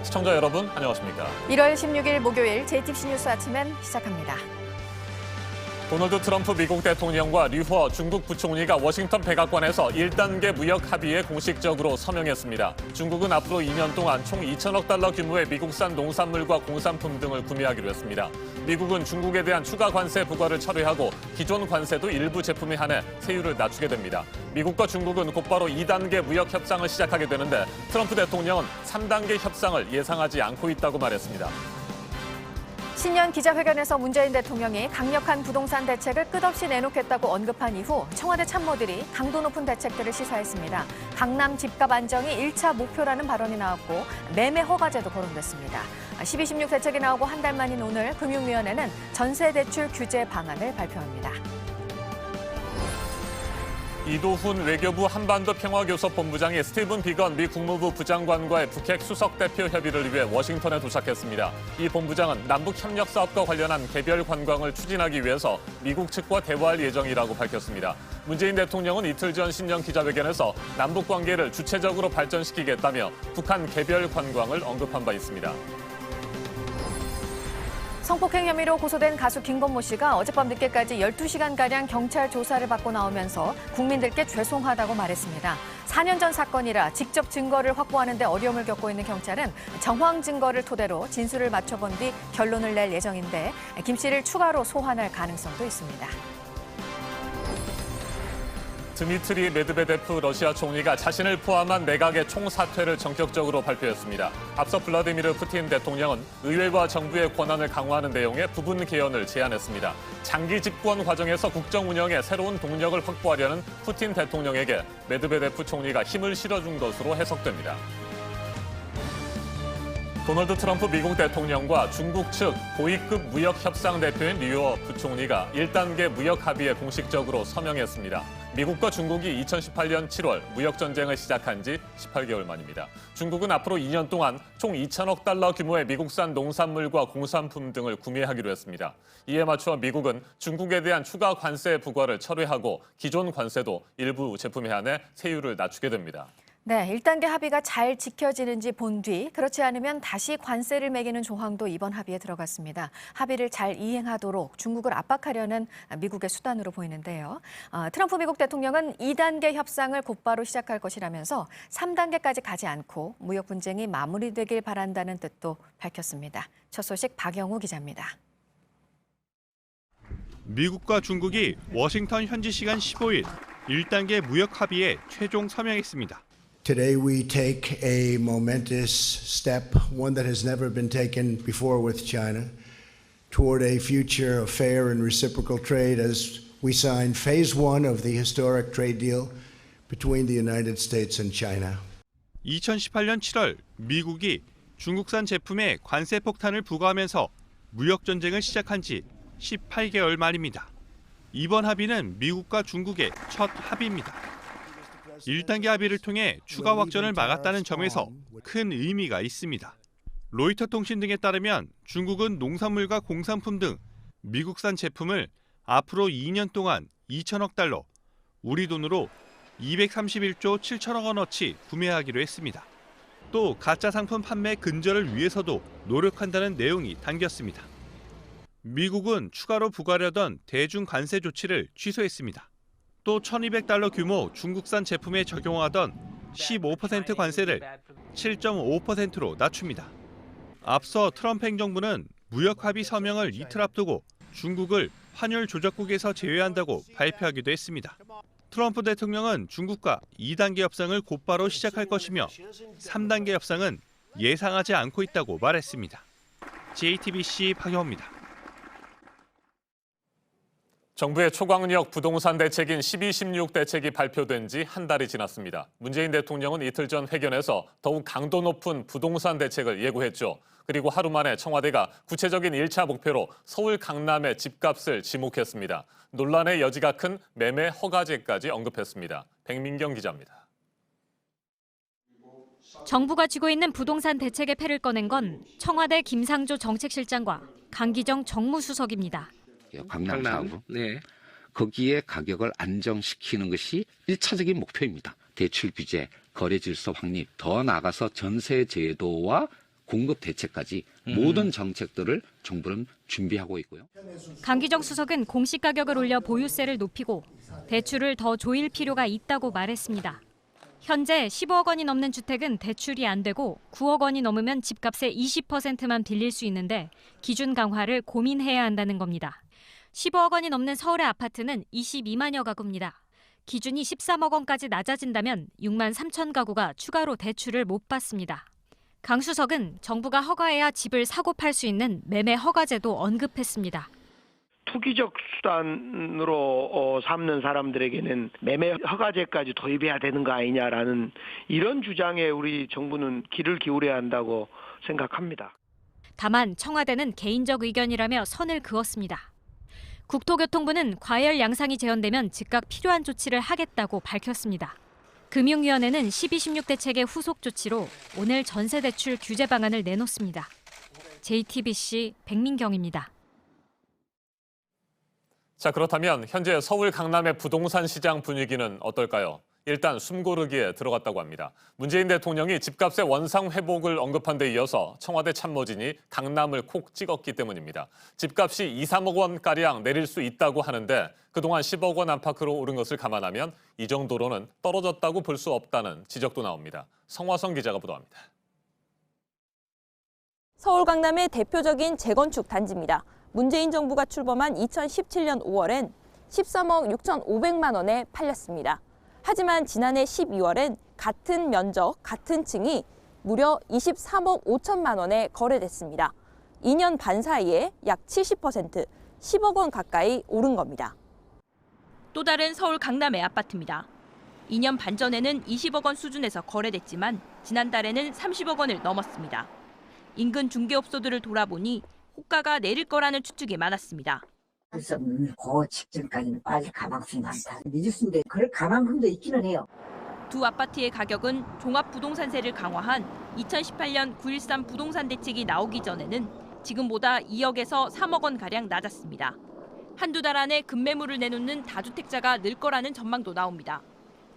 시청자 여러분, 안녕하십니까? 1월 16일 목요일 JTBC 뉴스 아침엔 시작합니다. 도널드 트럼프 미국 대통령과 류허 중국 부총리가 워싱턴 백악관에서 1단계 무역 합의에 공식적으로 서명했습니다. 중국은 앞으로 2년 동안 총 2천억 달러 규모의 미국산 농산물과 공산품 등을 구매하기로 했습니다. 미국은 중국에 대한 추가 관세 부과를 철회하고 기존 관세도 일부 제품에 한해 세율을 낮추게 됩니다. 미국과 중국은 곧바로 2단계 무역 협상을 시작하게 되는데 트럼프 대통령은 3단계 협상을 예상하지 않고 있다고 말했습니다. 신년 기자회견에서 문재인 대통령이 강력한 부동산 대책을 끝없이 내놓겠다고 언급한 이후 청와대 참모들이 강도 높은 대책들을 시사했습니다. 강남 집값 안정이 1차 목표라는 발언이 나왔고 매매 허가제도 거론됐습니다. 12, 16 대책이 나오고 한 달 만인 오늘 금융위원회는 전세대출 규제 방안을 발표합니다. 이도훈 외교부 한반도 평화교섭본부장이 스티븐 비건 미 국무부 부장관과의 북핵 수석 대표 협의를 위해 워싱턴에 도착했습니다. 이 본부장은 남북 협력 사업과 관련한 개별 관광을 추진하기 위해서 미국 측과 대화할 예정이라고 밝혔습니다. 문재인 대통령은 이틀 전 신년 기자회견에서 남북 관계를 주체적으로 발전시키겠다며 북한 개별 관광을 언급한 바 있습니다. 성폭행 혐의로 고소된 가수 김건모 씨가 어젯밤 늦게까지 12시간가량 경찰 조사를 받고 나오면서 국민들께 죄송하다고 말했습니다. 4년 전 사건이라 직접 증거를 확보하는 데 어려움을 겪고 있는 경찰은 정황 증거를 토대로 진술을 맞춰본 뒤 결론을 낼 예정인데 김 씨를 추가로 소환할 가능성도 있습니다. 드미트리 메드베데프 러시아 총리가 자신을 포함한 내각의 총사퇴를 전격적으로 발표했습니다. 앞서 블라디미르 푸틴 대통령은 의회와 정부의 권한을 강화하는 내용의 부분 개헌을 제안했습니다. 장기 집권 과정에서 국정 운영에 새로운 동력을 확보하려는 푸틴 대통령에게 메드베데프 총리가 힘을 실어준 것으로 해석됩니다. 도널드 트럼프 미국 대통령과 중국 측 고위급 무역 협상 대표인 류허 부총리가 1단계 무역 합의에 공식적으로 서명했습니다. 미국과 중국이 2018년 7월 무역 전쟁을 시작한 지 18개월 만입니다. 중국은 앞으로 2년 동안 총 2천억 달러 규모의 미국산 농산물과 공산품 등을 구매하기로 했습니다. 이에 맞춰 미국은 중국에 대한 추가 관세 부과를 철회하고 기존 관세도 일부 제품에 한해 세율을 낮추게 됩니다. 네, 1단계 합의가 잘 지켜지는지 본 뒤 그렇지 않으면 다시 관세를 매기는 조항도 이번 합의에 들어갔습니다. 합의를 잘 이행하도록 중국을 압박하려는 미국의 수단으로 보이는데요. 트럼프 미국 대통령은 2단계 협상을 곧바로 시작할 것이라면서 3단계까지 가지 않고 무역 분쟁이 마무리되길 바란다는 뜻도 밝혔습니다. 첫 소식 박영우 기자입니다. 미국과 중국이 워싱턴 현지 시간 15일 1단계 무역 합의에 최종 서명했습니다. Today we take a momentous step, one that has never been taken before with China, toward a future of fair and reciprocal trade as we sign phase one of the historic trade deal between the United States and China. 2018년 7월 미국이 중국산 제품에 관세 폭탄을 부과하면서 무역 전쟁을 시작한 지 18개월 만입니다. 이번 합의는 미국과 중국의 첫 합의입니다. 1단계 합의를 통해 추가 확전을 막았다는 점에서 큰 의미가 있습니다. 로이터 통신 등에 따르면 중국은 농산물과 공산품 등 미국산 제품을 앞으로 2년 동안 2천억 달러, 우리 돈으로 231조 7천억 원어치 구매하기로 했습니다. 또 가짜 상품 판매 근절을 위해서도 노력한다는 내용이 담겼습니다. 미국은 추가로 부과하려던 대중 관세 조치를 취소했습니다. 또 1,200달러 규모 중국산 제품에 적용하던 15% 관세를 7.5%로 낮춥니다. 앞서 트럼프 행정부는 무역 합의 서명을 이틀 앞두고 중국을 환율 조작국에서 제외한다고 발표하기도 했습니다. 트럼프 대통령은 중국과 2단계 협상을 곧바로 시작할 것이며 3단계 협상은 예상하지 않고 있다고 말했습니다. JTBC 박영호입니다. 정부의 초강력 부동산 대책인 12, 16 대책이 발표된 지 한 달이 지났습니다. 문재인 대통령은 이틀 전 회견에서 더욱 강도 높은 부동산 대책을 예고했죠. 그리고 하루 만에 청와대가 구체적인 1차 목표로 서울 강남의 집값을 지목했습니다. 논란의 여지가 큰 매매 허가제까지 언급했습니다. 백민경 기자입니다. 정부가 쥐고 있는 부동산 대책의 패를 꺼낸 건 청와대 김상조 정책실장과 강기정 정무수석입니다. 강남 사구. 네. 거기에 가격을 안정시키는 것이 1차적인 목표입니다. 대출 규제, 거래 질서 확립, 더 나아가서 전세 제도와 공급 대책까지 모든 정책들을 정부는 준비하고 있고요. 강기정 수석은 공시 가격을 올려 보유세를 높이고 대출을 더 조일 필요가 있다고 말했습니다. 현재 15억 원이 넘는 주택은 대출이 안 되고 9억 원이 넘으면 집값의 20%만 빌릴 수 있는데 기준 강화를 고민해야 한다는 겁니다. 15억 원이 넘는 서울의 아파트는 22만여 가구입니다. 기준이 13억 원까지 낮아진다면 6만 3천 가구가 추가로 대출을 못 받습니다. 강 수석은 정부가 허가해야 집을 사고 팔 수 있는 매매 허가제도 언급했습니다. 투기적 수단으로 삼는 사람들에게는 매매 허가제까지 도입해야 되는 거 아니냐라는 이런 주장에 우리 정부는 귀를 기울여야 한다고 생각합니다. 다만 청와대는 개인적 의견이라며 선을 그었습니다. 국토교통부는 과열 양상이 재현되면 즉각 필요한 조치를 하겠다고 밝혔습니다. 금융위원회는 12.16 대책의 후속 조치로 오늘 전세대출 규제 방안을 내놓습니다. JTBC 백민경입니다. 자, 그렇다면 현재 서울 강남의 부동산 시장 분위기는 어떨까요? 일단 숨고르기에 들어갔다고 합니다. 문재인 대통령이 집값의 원상 회복을 언급한 데 이어서 청와대 참모진이 강남을 콕 찍었기 때문입니다. 집값이 2, 3억 원가량 내릴 수 있다고 하는데 그동안 10억 원 안팎으로 오른 것을 감안하면 이 정도로는 떨어졌다고 볼 수 없다는 지적도 나옵니다. 성화성 기자가 보도합니다. 서울 강남의 대표적인 재건축 단지입니다. 문재인 정부가 출범한 2017년 5월엔 13억 6,500만 원에 팔렸습니다. 하지만 지난해 12월엔 같은 면적, 같은 층이 무려 23억 5천만 원에 거래됐습니다. 2년 반 사이에 약 70%, 10억 원 가까이 오른 겁니다. 또 다른 서울 강남의 아파트입니다. 2년 반 전에는 20억 원 수준에서 거래됐지만 지난달에는 30억 원을 넘었습니다. 인근 중개업소들을 돌아보니 호가가 내릴 거라는 추측이 많았습니다. 그래서 그 직전까지는 빠질 가망성이 많다. 믿을 수 있는데 그럴 가망성도 있기는 해요. 두 아파트의 가격은 종합부동산세를 강화한 2018년 9.13 부동산 대책이 나오기 전에는 지금보다 2억에서 3억 원가량 낮았습니다. 한두 달 안에 급매물을 내놓는 다주택자가 늘 거라는 전망도 나옵니다.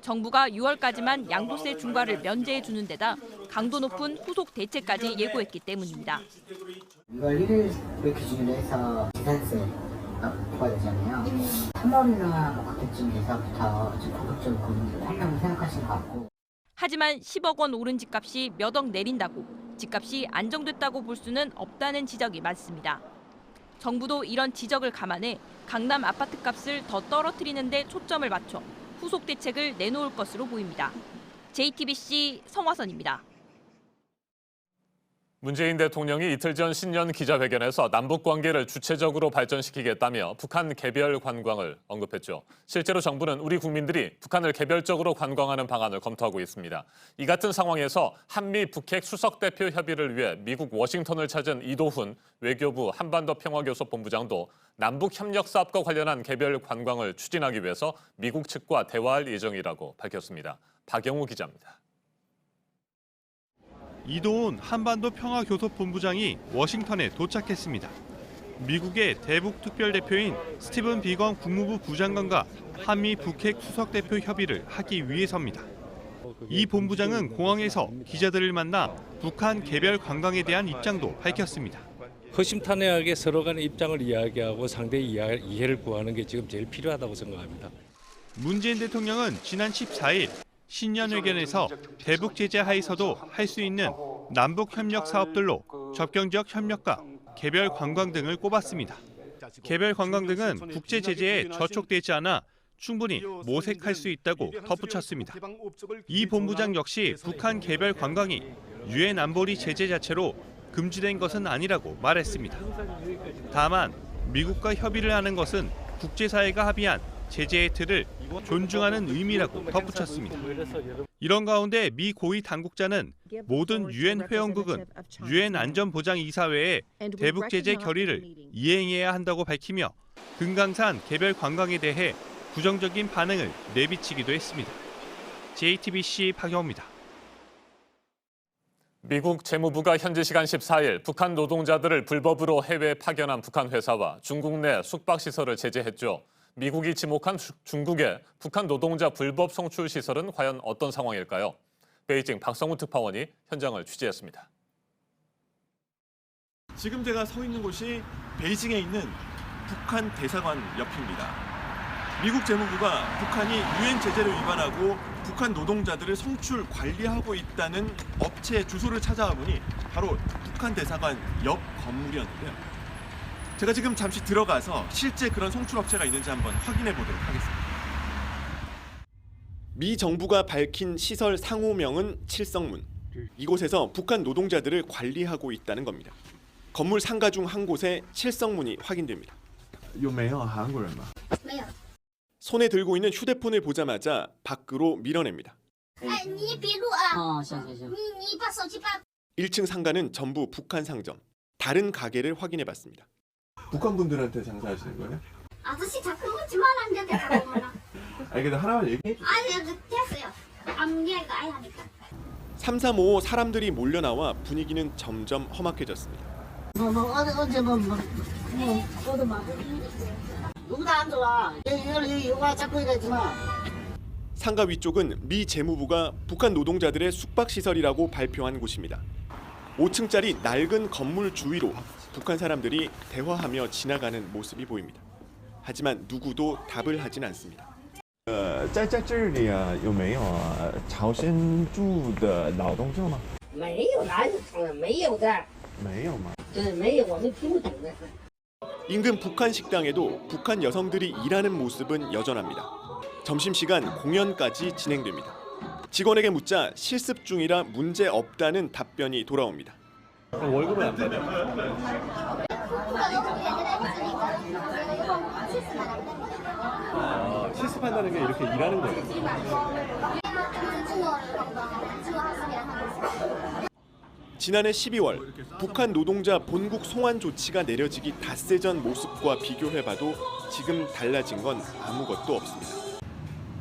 정부가 6월까지만 양도세 중과를 면제해 주는 데다 강도 높은 후속 대책까지 예고했기 때문입니다. 6월 1일 기준으로 해서 재산세가 부과되잖아요. 3월이나 그때쯤 돼서부터 좀 본격적으로 한다고 생각하시는 것 같고. 하지만 10억 원 오른 집값이 몇 억 내린다고 집값이 안정됐다고 볼 수는 없다는 지적이 많습니다. 정부도 이런 지적을 감안해 강남 아파트 값을 더 떨어뜨리는 데 초점을 맞춰 후속 대책을 내놓을 것으로 보입니다. JTBC 성화선입니다. 문재인 대통령이 이틀 전 신년 기자회견에서 남북 관계를 주체적으로 발전시키겠다며 북한 개별 관광을 언급했죠. 실제로 정부는 우리 국민들이 북한을 개별적으로 관광하는 방안을 검토하고 있습니다. 이 같은 상황에서 한미 북핵 수석 대표 협의를 위해 미국 워싱턴을 찾은 이도훈 외교부 한반도 평화교섭 본부장도 남북 협력 사업과 관련한 개별 관광을 추진하기 위해서 미국 측과 대화할 예정이라고 밝혔습니다. 박영우 기자입니다. 이도훈 한반도 평화교섭본부장이 워싱턴에 도착했습니다. 미국의 대북 특별대표인 스티븐 비건 국무부 부장관과 한미 북핵 수석대표 협의를 하기 위해서입니다. 이 본부장은 공항에서 기자들을 만나 북한 개별 관광에 대한 입장도 밝혔습니다. 허심탄회하게 서로 간의 입장을 이야기하고 상대의 이해를 구하는 게 지금 제일 필요하다고 생각합니다. 문재인 대통령은 지난 14일 신년회견에서 대북 제재 하에서도 할 수 있는 남북 협력 사업들로 접경지역 협력과 개별 관광 등을 꼽았습니다. 개별 관광 등은 국제 제재에 저촉되지 않아 충분히 모색할 수 있다고 덧붙였습니다. 이 본부장 역시 북한 개별 관광이 유엔 안보리 제재 자체로 금지된 것은 아니라고 말했습니다. 다만 미국과 협의를 하는 것은 국제사회가 합의한 제재의 틀을 존중하는 의미라고 덧붙였습니다. 이런 가운데 미 고위 당국자는 모든 유엔 회원국은 유엔 안전보장이사회의 대북 제재 결의를 이행해야 한다고 밝히며 금강산 개별 관광에 대해 부정적인 반응을 내비치기도 했습니다. JTBC 박영우입니다. 미국 재무부가 현지 시간 14일 북한 노동자들을 불법으로 해외에 파견한 북한 회사와 중국 내 숙박시설을 제재했죠. 미국이 지목한 중국의 북한 노동자 불법 송출 시설은 과연 어떤 상황일까요? 베이징 박성훈 특파원이 현장을 취재했습니다. 지금 제가 서 있는 곳이 베이징에 있는 북한 대사관 옆입니다. 미국 재무부가 북한이 유엔 제재를 위반하고 북한 노동자들을 성출 관리하고 있다는 업체의 주소를 찾아와 보니 바로 북한 대사관 옆 건물이었는데요. 제가 지금 잠시 들어가서 실제 그런 성출 업체가 있는지 한번 확인해 보도록 하겠습니다. 미 정부가 밝힌 시설 상호명은 칠성문. 이곳에서 북한 노동자들을 관리하고 있다는 겁니다. 건물 상가 중 한 곳에 칠성문이 확인됩니다. 손에 들고 있는 휴대폰을 보자마자 밖으로 밀어냅니다. 1층 상가는 전부 북한 상점. 다른 가게를 확인해봤습니다. 북한 분들한테 장사하시는 거예요? 아저씨 자꾸 묻지 말았는데. 아니 근데 하나만 얘기해 주세요. 아니 됐어요. 암기가 아예 하니까. 3355 사람들이 몰려나와 분위기는 점점 험악해졌습니다. 어제 누구도 안 좋아. 여기 와 자꾸 이러지 마. 상가 위쪽은 미 재무부가 북한 노동자들의 숙박시설이라고 발표한 곳입니다. 5층짜리 낡은 건물 주위로 북한 사람들이 대화하며 지나가는 모습이 보입니다. 하지만 누구도 답을 하진 않습니다. 在这里有没有朝鲜族的劳动者吗？没有，哪有承认？没有的。没有吗？对，没有，我们听不懂的。 인근 북한 식당에도 북한 여성들이 일하는 모습은 여전합니다. 점심시간 공연까지 진행됩니다. 직원에게 묻자 실습 중이라 문제 없다는 답변이 돌아옵니다. 월급은 안 받아요? 실습한다는 게 이렇게 일하는 거예요? 지난해 12월 북한 노동자 본국 송환 조치가 내려지기 닷새 전 모습과 비교해봐도 지금 달라진 건 아무것도 없습니다.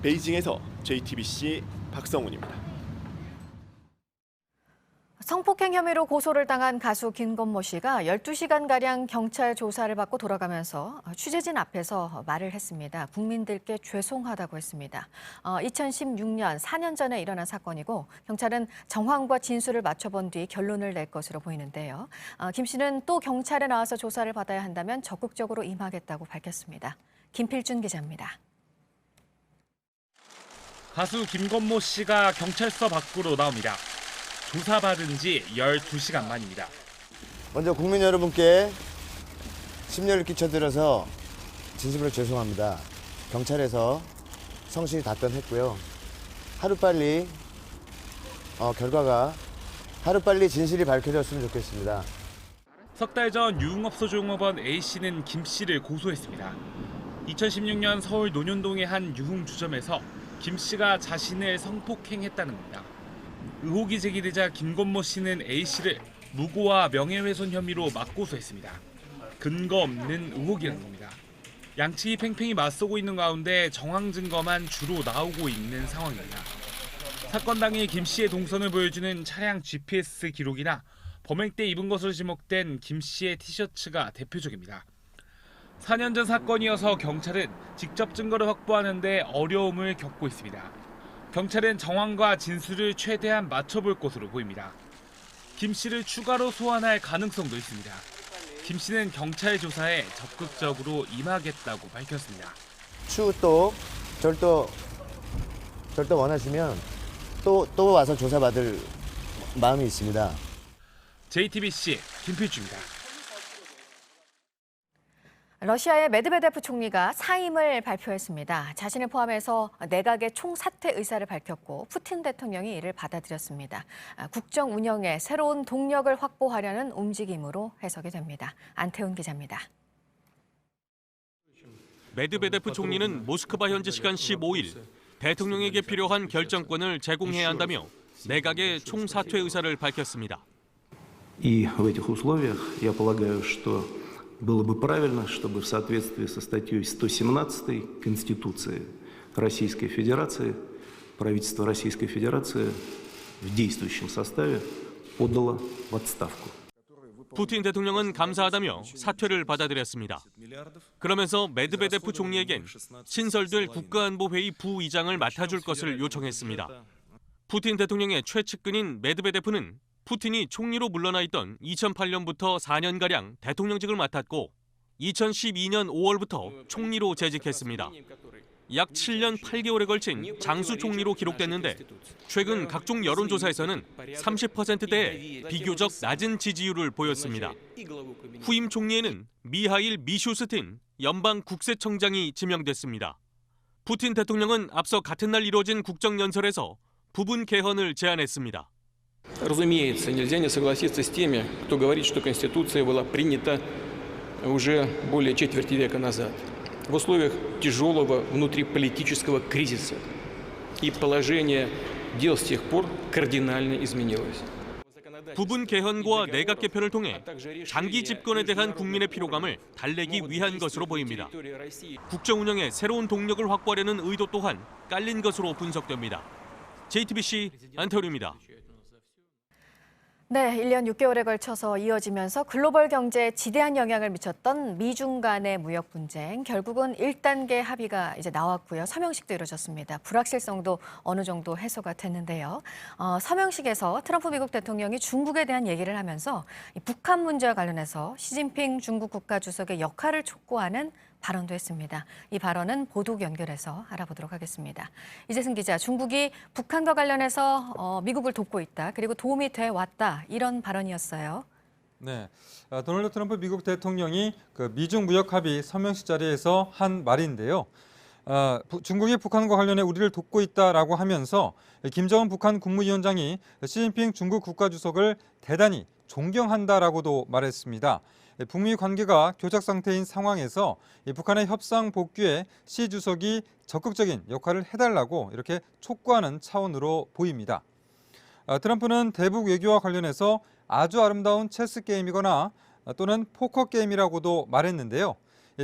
베이징에서 JTBC 박성훈입니다. 성폭행 혐의로 고소를 당한 가수 김건모 씨가 12시간가량 경찰 조사를 받고 돌아가면서 취재진 앞에서 말을 했습니다. 국민들께 죄송하다고 했습니다. 2016년 4년 전에 일어난 사건이고 경찰은 정황과 진술을 맞춰본 뒤 결론을 낼 것으로 보이는데요. 김 씨는 또 경찰에 나와서 조사를 받아야 한다면 적극적으로 임하겠다고 밝혔습니다. 김필준 기자입니다. 가수 김건모 씨가 경찰서 밖으로 나옵니다. 조사받은 지 12시간 만입니다. 먼저 국민 여러분께 심려를 끼쳐드려서 진심으로 죄송합니다. 경찰에서 성실히 답변했고요. 하루빨리 결과가 하루빨리 진실이 밝혀졌으면 좋겠습니다. 석 달 전 유흥업소 종업원 A씨는 김 씨를 고소했습니다. 2016년 서울 논현동의 한 유흥주점에서 김 씨가 자신을 성폭행했다는 겁니다. 의혹이 제기되자 김건모 씨는 A씨를 무고와 명예훼손 혐의로 맞고소했습니다. 근거 없는 의혹이라는 겁니다. 양측이 팽팽히 맞서고 있는 가운데 정황 증거만 주로 나오고 있는 상황입니다. 사건 당일 김 씨의 동선을 보여주는 차량 GPS 기록이나 범행 때 입은 것으로 지목된 김 씨의 티셔츠가 대표적입니다. 4년 전 사건이어서 경찰은 직접 증거를 확보하는 데 어려움을 겪고 있습니다. 경찰은 정황과 진술을 최대한 맞춰볼 것으로 보입니다. 김 씨를 추가로 소환할 가능성도 있습니다. 김 씨는 경찰 조사에 적극적으로 임하겠다고 밝혔습니다. 추후 또 원하시면 또 와서 조사받을 마음이 있습니다. JTBC 김필주입니다. 러시아의 메드베데프 총리가 사임을 발표했습니다. 자신을 포함해서 내각의 총사퇴 의사를 밝혔고 푸틴 대통령이 이를 받아들였습니다. 국정 운영에 새로운 동력을 확보하려는 움직임으로 해석이 됩니다. 안태훈 기자입니다. 메드베데프 총리는 모스크바 현지 시간 15일 대통령에게 필요한 결정권을 제공해야 한다며 내각의 총사퇴 의사를 밝혔습니다. И в этих условиях я полагаю, что было бы правильно, чтобы в соответствии со статьей 117 Конституции Российской Федерации правительство Российской Федерации в действующем составе подало в отставку. 푸틴 대통령은 감사하다며 사퇴를 받아들였습니다. 그러면서 메드베데프 총리에겐 신설될 국가안보회의 부의장을 맡아줄 것을 요청했습니다. 푸틴 대통령의 최측근인 메드베데프는 푸틴이 총리로 물러나 있던 2008년부터 4년가량 대통령직을 맡았고 2012년 5월부터 총리로 재직했습니다. 약 7년 8개월에 걸친 장수 총리로 기록됐는데 최근 각종 여론조사에서는 30%대의 비교적 낮은 지지율을 보였습니다. 후임 총리에는 미하일 미슈스틴 연방 국세청장이 지명됐습니다. 푸틴 대통령은 앞서 같은 날 이뤄진 국정연설에서 부분 개헌을 제안했습니다. Разумеется, нельзя не согласиться с теми, кто говорит, что Конституция была принята уже более четверти века назад, в условиях тяжелого внутриполитического кризиса. И положение дел с тех пор кардинально изменилось. 부분 개헌과 내각 개편을 통해 장기 집권에 대한 국민의 피로감을 달래기 위한 것으로 보입니다. 국정 운영에 새로운 동력을 확보하려는 의도 또한 깔린 것으로 분석됩니다. JTBC 안태훈입니다. 네, 1년 6개월에 걸쳐서 이어지면서 글로벌 경제에 지대한 영향을 미쳤던 미중 간의 무역 분쟁. 결국은 1단계 합의가 이제 나왔고요. 서명식도 이루어졌습니다. 불확실성도 어느 정도 해소가 됐는데요. 서명식에서 트럼프 미국 대통령이 중국에 대한 얘기를 하면서 이 북한 문제와 관련해서 시진핑 중국 국가주석의 역할을 촉구하는 발언도 했습니다. 이 발언은 보도 연결해서 알아보도록 하겠습니다. 이재승 기자, 중국이 북한과 관련해서 미국을 돕고 있다, 그리고 도움이 돼 왔다, 이런 발언이었어요. 네, 도널드 트럼프 미국 대통령이 그 미중 무역 합의 서명식 자리에서 한 말인데요. 중국이 북한과 관련해 우리를 돕고 있다라고 하면서 김정은 북한 국무위원장이 시진핑 중국 국가주석을 대단히 존경한다라고도 말했습니다. 북미 관계가 교착 상태인 상황에서 북한의 협상 복귀에 시 주석이 적극적인 역할을 해달라고 이렇게 촉구하는 차원으로 보입니다. 트럼프는 대북 외교와 관련해서 아주 아름다운 체스 게임이거나 또는 포커 게임이라고도 말했는데요.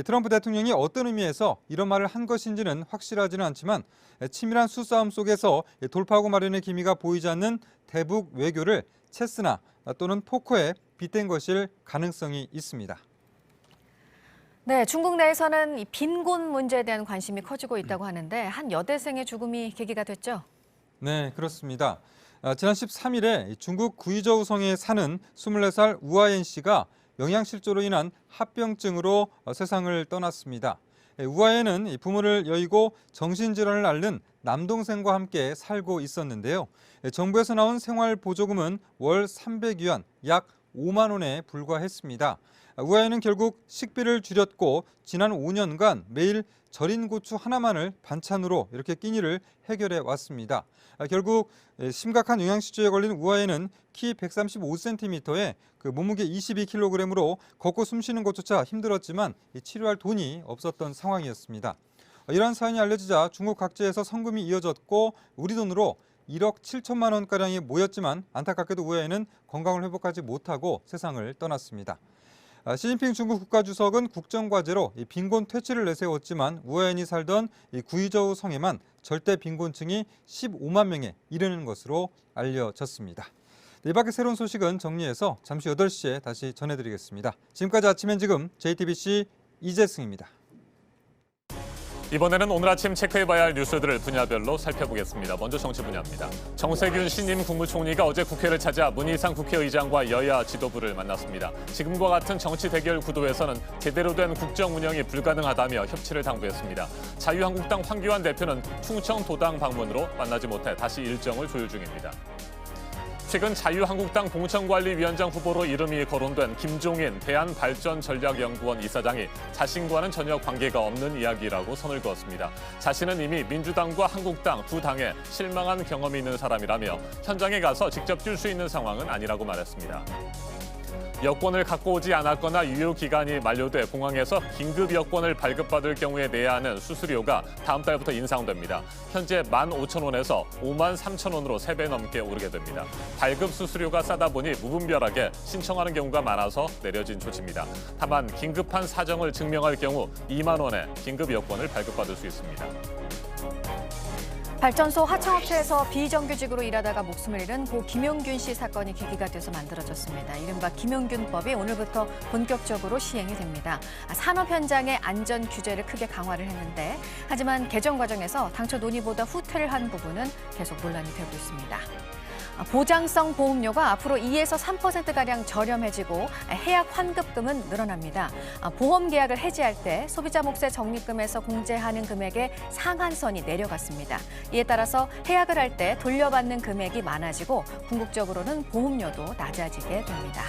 트럼프 대통령이 어떤 의미에서 이런 말을 한 것인지는 확실하지는 않지만 치밀한 수싸움 속에서 돌파하고 마련의 기미가 보이지 않는 대북 외교를 체스나 또는 포커에 빗댄 것일 가능성이 있습니다. 네, 중국 내에서는 이 빈곤 문제에 대한 관심이 커지고 있다고 하는데 한 여대생의 죽음이 계기가 됐죠? 네, 그렇습니다. 지난 13일에 중국 구이저우 성에 사는 24살 우아엔 씨가 영양실조로 인한 합병증으로 세상을 떠났습니다. 우아엔은 부모를 여의고 정신질환을 앓는 남동생과 함께 살고 있었는데요. 정부에서 나온 생활보조금은 월 300위안, 약 5만 원에 불과했습니다. 우아엔은 결국 식비를 줄였고 지난 5년간 매일 절인 고추 하나만을 반찬으로 이렇게 끼니를 해결해 왔습니다. 결국 심각한 영양실조에 걸린 우아엔은 키 135cm에 그 몸무게 22kg으로 걷고 숨쉬는 것조차 힘들었지만 치료할 돈이 없었던 상황이었습니다. 이러한 사연이 알려지자 중국 각지에서 성금이 이어졌고 우리 돈으로 1억 7천만 원가량이 모였지만 안타깝게도 우아엔은 건강을 회복하지 못하고 세상을 떠났습니다. 시진핑 중국 국가주석은 국정과제로 빈곤 퇴치를 내세웠지만 우아엔이 살던 구이저우 성에만 절대 빈곤층이 15만 명에 이르는 것으로 알려졌습니다. 이 밖의 새로운 소식은 정리해서 잠시 8시에 다시 전해드리겠습니다. 지금까지 아침엔 지금 JTBC 이재승입니다. 이번에는 오늘 아침 체크해봐야 할 뉴스들을 분야별로 살펴보겠습니다. 먼저 정치 분야입니다. 정세균 신임 국무총리가 어제 국회를 찾아 문희상 국회의장과 여야 지도부를 만났습니다. 지금과 같은 정치 대결 구도에서는 제대로 된 국정 운영이 불가능하다며 협치를 당부했습니다. 자유한국당 황교안 대표는 충청 도당 방문으로 만나지 못해 다시 일정을 조율 중입니다. 최근 자유한국당 공천관리위원장 후보로 이름이 거론된 김종인 대한발전전략연구원 이사장이 자신과는 전혀 관계가 없는 이야기라고 선을 그었습니다. 자신은 이미 민주당과 한국당 두 당에 실망한 경험이 있는 사람이라며 현장에 가서 직접 뛸 수 있는 상황은 아니라고 말했습니다. 여권을 갖고 오지 않았거나 유효기간이 만료돼 공항에서 긴급 여권을 발급받을 경우에 내야 하는 수수료가 다음 달부터 인상됩니다. 현재 15,000원에서 53,000원으로 3배 넘게 오르게 됩니다. 발급 수수료가 싸다 보니 무분별하게 신청하는 경우가 많아서 내려진 조치입니다. 다만 긴급한 사정을 증명할 경우 2만 원에 긴급 여권을 발급받을 수 있습니다. 발전소 하청업체에서 비정규직으로 일하다가 목숨을 잃은 고 김용균 씨 사건이 계기가 돼서 만들어졌습니다. 이른바 김용균법이 오늘부터 본격적으로 시행이 됩니다. 산업 현장의 안전 규제를 크게 강화를 했는데 하지만 개정 과정에서 당초 논의보다 후퇴를 한 부분은 계속 논란이 되고 있습니다. 보장성 보험료가 앞으로 2에서 3%가량 저렴해지고 해약 환급금은 늘어납니다. 보험 계약을 해지할 때 소비자 몫의 적립금에서 공제하는 금액의 상한선이 내려갔습니다. 이에 따라서 해약을 할 때 돌려받는 금액이 많아지고 궁극적으로는 보험료도 낮아지게 됩니다.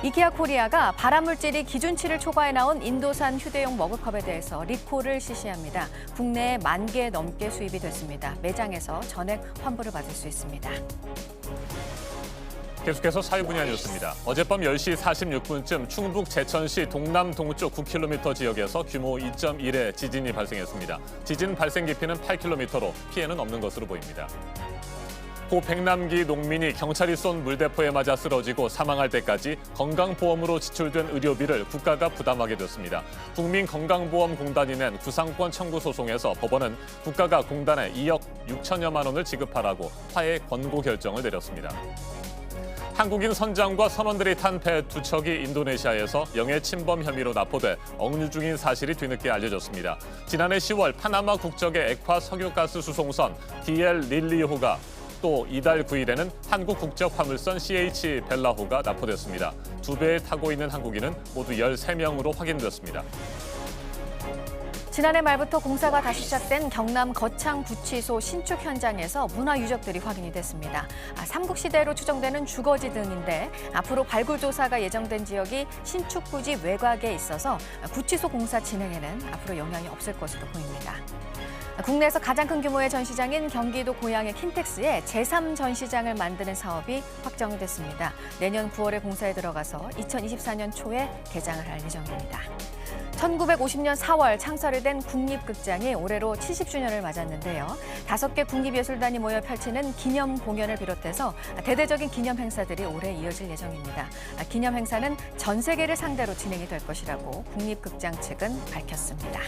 이케아 코리아가 발암물질이 기준치를 초과해 나온 인도산 휴대용 머그컵에 대해서 리콜을 실시합니다. 국내에 10,000개 넘게 수입이 됐습니다. 매장에서 전액 환불을 받을 수 있습니다. 계속해서 사회 분야 뉴스입니다. 어젯밤 10시 46분쯤 충북 제천시 동남 동쪽 9km 지역에서 규모 2.1의 지진이 발생했습니다. 지진 발생 깊이는 8km로 피해는 없는 것으로 보입니다. 고 백남기 농민이 경찰이 쏜 물대포에 맞아 쓰러지고 사망할 때까지 건강보험으로 지출된 의료비를 국가가 부담하게 됐습니다. 국민건강보험공단이 낸 구상권 청구 소송에서 법원은 국가가 공단에 2억 6천여만 원을 지급하라고 화해 권고 결정을 내렸습니다. 한국인 선장과 선원들이 탄 배 2척이 인도네시아에서 영해 침범 혐의로 납포돼 억류 중인 사실이 뒤늦게 알려졌습니다. 지난해 10월 파나마 국적의 액화 석유가스 수송선 DL 릴리호가 또 이달 9일에는 한국 국적 화물선 CH 벨라호가 납포됐습니다. 2배에 타고 있는 한국인은 모두 13명으로 확인됐습니다. 지난해 말부터 공사가 다시 시작된 경남 거창 부취소 신축 현장에서 문화 유적들이 확인이 됐습니다. 삼국시대로 추정되는 주거지 등인데 앞으로 발굴 조사가 예정된 지역이 신축 부지 외곽에 있어서 부취소 공사 진행에는 앞으로 영향이 없을 것으로 보입니다. 국내에서 가장 큰 규모의 전시장인 경기도 고양의 킨텍스에 제3전시장을 만드는 사업이 확정이 됐습니다. 내년 9월에 공사에 들어가서 2024년 초에 개장을 할 예정입니다. 1950년 4월 창설이 된 국립극장이 올해로 70주년을 맞았는데요. 5개 국립예술단이 모여 펼치는 기념 공연을 비롯해서 대대적인 기념 행사들이 올해 이어질 예정입니다. 기념 행사는 전 세계를 상대로 진행이 될 것이라고 국립극장 측은 밝혔습니다.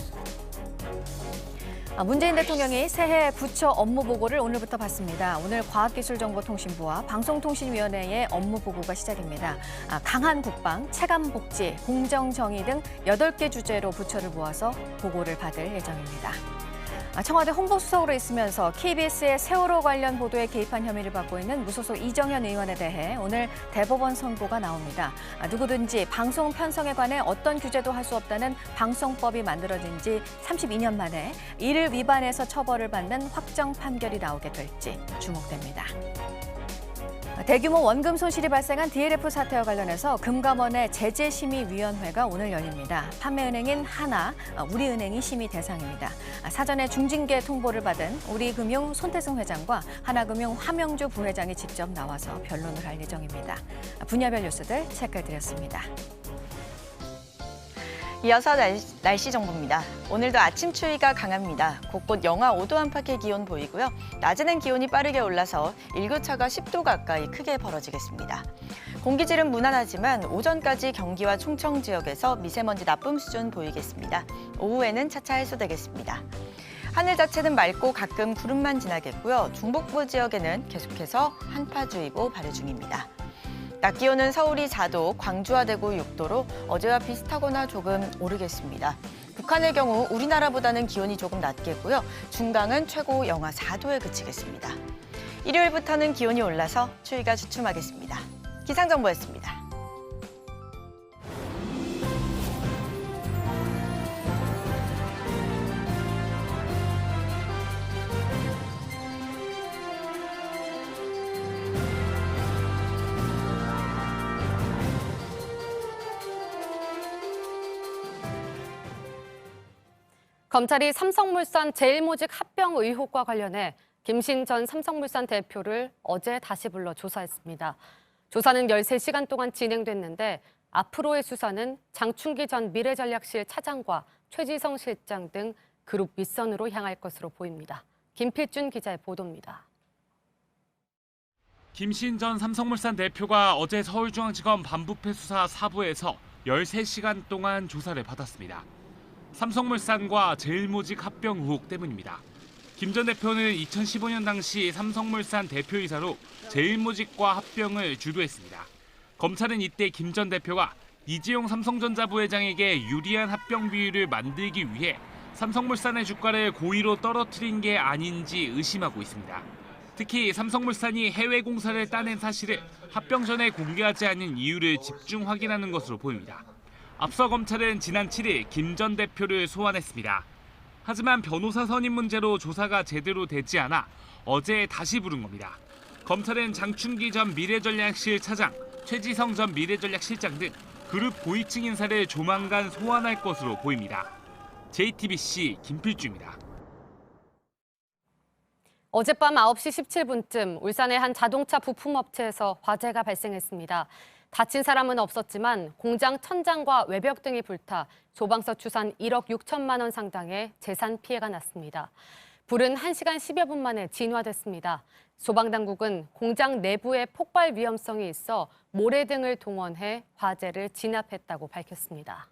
문재인 대통령이 새해 부처 업무 보고를 오늘부터 받습니다. 오늘 과학기술정보통신부와 방송통신위원회의 업무 보고가 시작입니다. 강한 국방, 체감 복지, 공정정의 등 8개 주제로 부처를 모아서 보고를 받을 예정입니다. 청와대 홍보수석으로 있으면서 KBS의 세월호 관련 보도에 개입한 혐의를 받고 있는 무소속 이정현 의원에 대해 오늘 대법원 선고가 나옵니다. 누구든지 방송 편성에 관해 어떤 규제도 할 수 없다는 방송법이 만들어진 지 32년 만에 이를 위반해서 처벌을 받는 확정 판결이 나오게 될지 주목됩니다. 대규모 원금 손실이 발생한 DLF 사태와 관련해서 금감원의 제재심의위원회가 오늘 열립니다. 판매은행인 하나, 우리은행이 심의 대상입니다. 사전에 중징계 통보를 받은 우리금융 손태승 회장과 하나금융 화명주 부회장이 직접 나와서 변론을 할 예정입니다. 분야별 뉴스들 체크해드렸습니다. 이어서 날씨 정보입니다. 오늘도 아침 추위가 강합니다. 곳곳 영하 5도 안팎의 기온 보이고요. 낮에는 기온이 빠르게 올라서 일교차가 10도 가까이 크게 벌어지겠습니다. 공기질은 무난하지만 오전까지 경기와 충청 지역에서 미세먼지 나쁨 수준 보이겠습니다. 오후에는 차차 해소되겠습니다. 하늘 자체는 맑고 가끔 구름만 지나겠고요. 중북부 지역에는 계속해서 한파주의보 발효 중입니다. 낮 기온은 서울이 4도, 광주와 대구 6도로 어제와 비슷하거나 조금 오르겠습니다. 북한의 경우 우리나라보다는 기온이 조금 낮겠고요. 중강은 최고 영하 4도에 그치겠습니다. 일요일부터는 기온이 올라서 추위가 주춤하겠습니다. 기상정보였습니다. 검찰이 삼성물산 제일모직 합병 의혹과 관련해 김신 전 삼성물산 대표를 어제 다시 불러 조사했습니다. 조사는 13시간 동안 진행됐는데 앞으로의 수사는 장충기 전 미래전략실 차장과 최지성 실장 등 그룹 윗선으로 향할 것으로 보입니다. 김필준 기자의 보도입니다. 김신 전 삼성물산 대표가 어제 서울중앙지검 반부패 수사 4부에서 13시간 동안 조사를 받았습니다. 삼성물산과 제일모직 합병 의혹 때문입니다. 김 전 대표는 2015년 당시 삼성물산 대표이사로 제일모직과 합병을 주도했습니다. 검찰은 이때 김 전 대표가 이재용 삼성전자 부회장에게 유리한 합병 비율을 만들기 위해 삼성물산의 주가를 고의로 떨어뜨린 게 아닌지 의심하고 있습니다. 특히 삼성물산이 해외 공사를 따낸 사실을 합병 전에 공개하지 않은 이유를 집중 확인하는 것으로 보입니다. 앞서 검찰은 지난 7일 김 전 대표를 소환했습니다. 하지만 변호사 선임 문제로 조사가 제대로 되지 않아 어제 다시 부른 겁니다. 검찰은 장충기 전 미래전략실 차장, 최지성 전 미래전략실장 등 그룹 고위층 인사를 조만간 소환할 것으로 보입니다. JTBC 김필주입니다. 어젯밤 9시 17분쯤 울산의 한 자동차 부품업체에서 화재가 발생했습니다. 다친 사람은 없었지만 공장 천장과 외벽 등이 불타 소방서 추산 1억 6천만 원 상당의 재산 피해가 났습니다. 불은 1시간 10여 분 만에 진화됐습니다. 소방당국은 공장 내부에 폭발 위험성이 있어 모래 등을 동원해 화재를 진압했다고 밝혔습니다.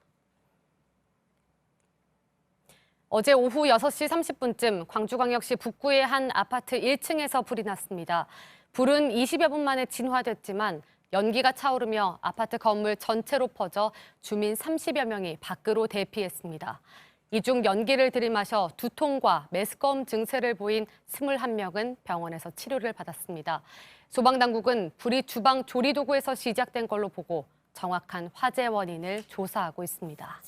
어제 오후 6시 30분쯤 광주광역시 북구의 한 아파트 1층에서 불이 났습니다. 불은 20여 분 만에 진화됐지만 연기가 차오르며 아파트 건물 전체로 퍼져 주민 30여 명이 밖으로 대피했습니다. 이 중 연기를 들이마셔 두통과 메스꺼움 증세를 보인 21명은 병원에서 치료를 받았습니다. 소방당국은 불이 주방 조리도구에서 시작된 걸로 보고 정확한 화재 원인을 조사하고 있습니다.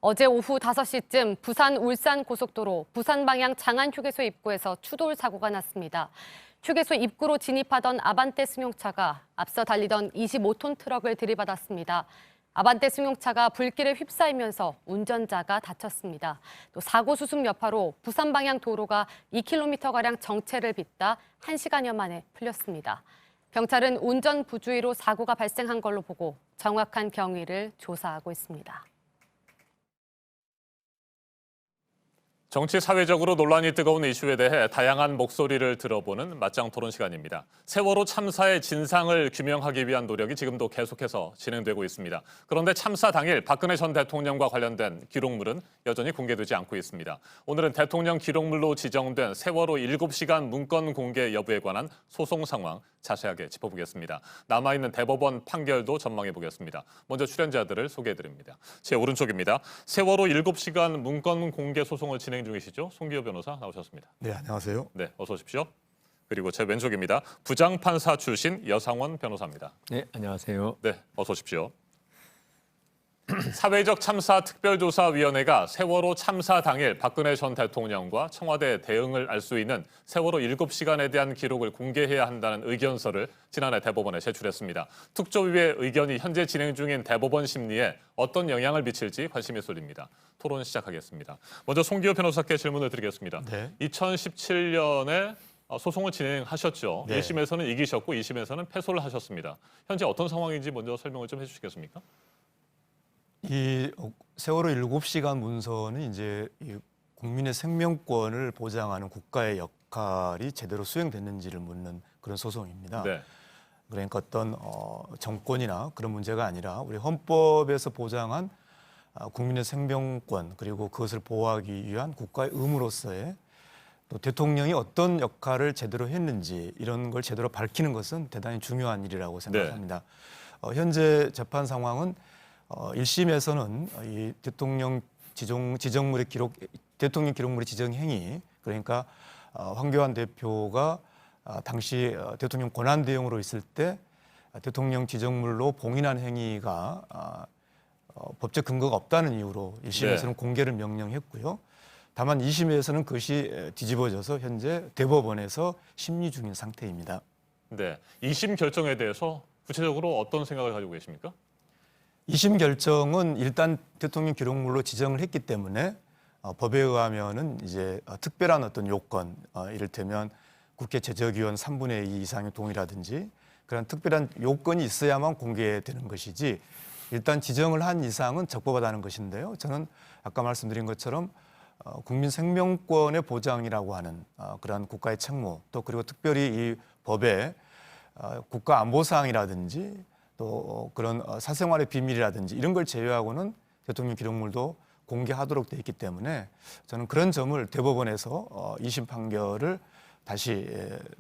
어제 오후 5시쯤 부산 울산 고속도로 부산 방향 장안휴게소 입구에서 추돌 사고가 났습니다. 휴게소 입구로 진입하던 아반떼 승용차가 앞서 달리던 25톤 트럭을 들이받았습니다. 아반떼 승용차가 불길에 휩싸이면서 운전자가 다쳤습니다. 또 사고 수습 여파로 부산 방향 도로가 2km가량 정체를 빚다 1시간여 만에 풀렸습니다. 경찰은 운전 부주의로 사고가 발생한 걸로 보고 정확한 경위를 조사하고 있습니다. 정치 사회적으로 논란이 뜨거운 이슈에 대해 다양한 목소리를 들어보는 맞짱 토론 시간입니다. 세월호 참사의 진상을 규명하기 위한 노력이 지금도 계속해서 진행되고 있습니다. 그런데 참사 당일 박근혜 전 대통령과 관련된 기록물은 여전히 공개되지 않고 있습니다. 오늘은 대통령 기록물로 지정된 세월호 7시간 문건 공개 여부에 관한 소송 상황 자세하게 짚어보겠습니다. 남아있는 대법원 판결도 전망해보겠습니다. 먼저 출연자들을 소개해드립니다. 제 오른쪽입니다. 세월호 7시간 문건 공개 소송을 진행 중이시죠? 송기호 변호사 나오셨습니다. 네, 안녕하세요. 네, 어서 오십시오. 그리고 제 왼쪽입니다. 부장판사 출신 여상원 변호사입니다. 네, 안녕하세요. 네, 어서 오십시오. 사회적 참사 특별조사위원회가 세월호 참사 당일 박근혜 전 대통령과 청와대 대응을 알 수 있는 세월호 7시간에 대한 기록을 공개해야 한다는 의견서를 지난해 대법원에 제출했습니다. 특조위의 의견이 현재 진행 중인 대법원 심리에 어떤 영향을 미칠지 관심이 쏠립니다. 토론 시작하겠습니다. 먼저 송기호 변호사께 질문을 드리겠습니다. 네. 2017년에 소송을 진행하셨죠. 네. 1심에서는 이기셨고 2심에서는 패소를 하셨습니다. 현재 어떤 상황인지 먼저 설명을 좀 해주시겠습니까? 이 세월호 7시간 문서는 이제 이 국민의 생명권을 보장하는 국가의 역할이 제대로 수행됐는지를 묻는 그런 소송입니다. 네. 그러니까 어떤 정권이나 그런 문제가 아니라 우리 헌법에서 보장한 국민의 생명권 그리고 그것을 보호하기 위한 국가의 의무로서의 또 대통령이 어떤 역할을 제대로 했는지 이런 걸 제대로 밝히는 것은 대단히 중요한 일이라고 생각합니다. 네. 현재 재판 상황은 1심에서는 이 대통령 지정물의 기록, 대통령 기록물의 지정 행위, 그러니까 황교안 대표가 당시 대통령 권한 대행으로 있을 때 대통령 지정물로 봉인한 행위가 법적 근거가 없다는 이유로 1심에서는 네. 공개를 명령했고요. 다만 2심에서는 그것이 뒤집어져서 현재 대법원에서 심리 중인 상태입니다. 네, 2심 결정에 대해서 구체적으로 어떤 생각을 가지고 계십니까? 2심 결정은 일단 대통령 기록물로 지정을 했기 때문에 법에 의하면은 이제 특별한 어떤 요건, 이를테면 국회 제적위원 3분의 2 이상의 동의라든지 그런 특별한 요건이 있어야만 공개되는 것이지 일단 지정을 한 이상은 적법하다는 것인데요. 저는 아까 말씀드린 것처럼 국민 생명권의 보장이라고 하는 그러한 국가의 책무 또 그리고 특별히 이 법에 국가 안보 사항이라든지 또 그런 사생활의 비밀이라든지 이런 걸 제외하고는 대통령 기록물도 공개하도록 돼 있기 때문에 저는 그런 점을 대법원에서 2심 판결을 다시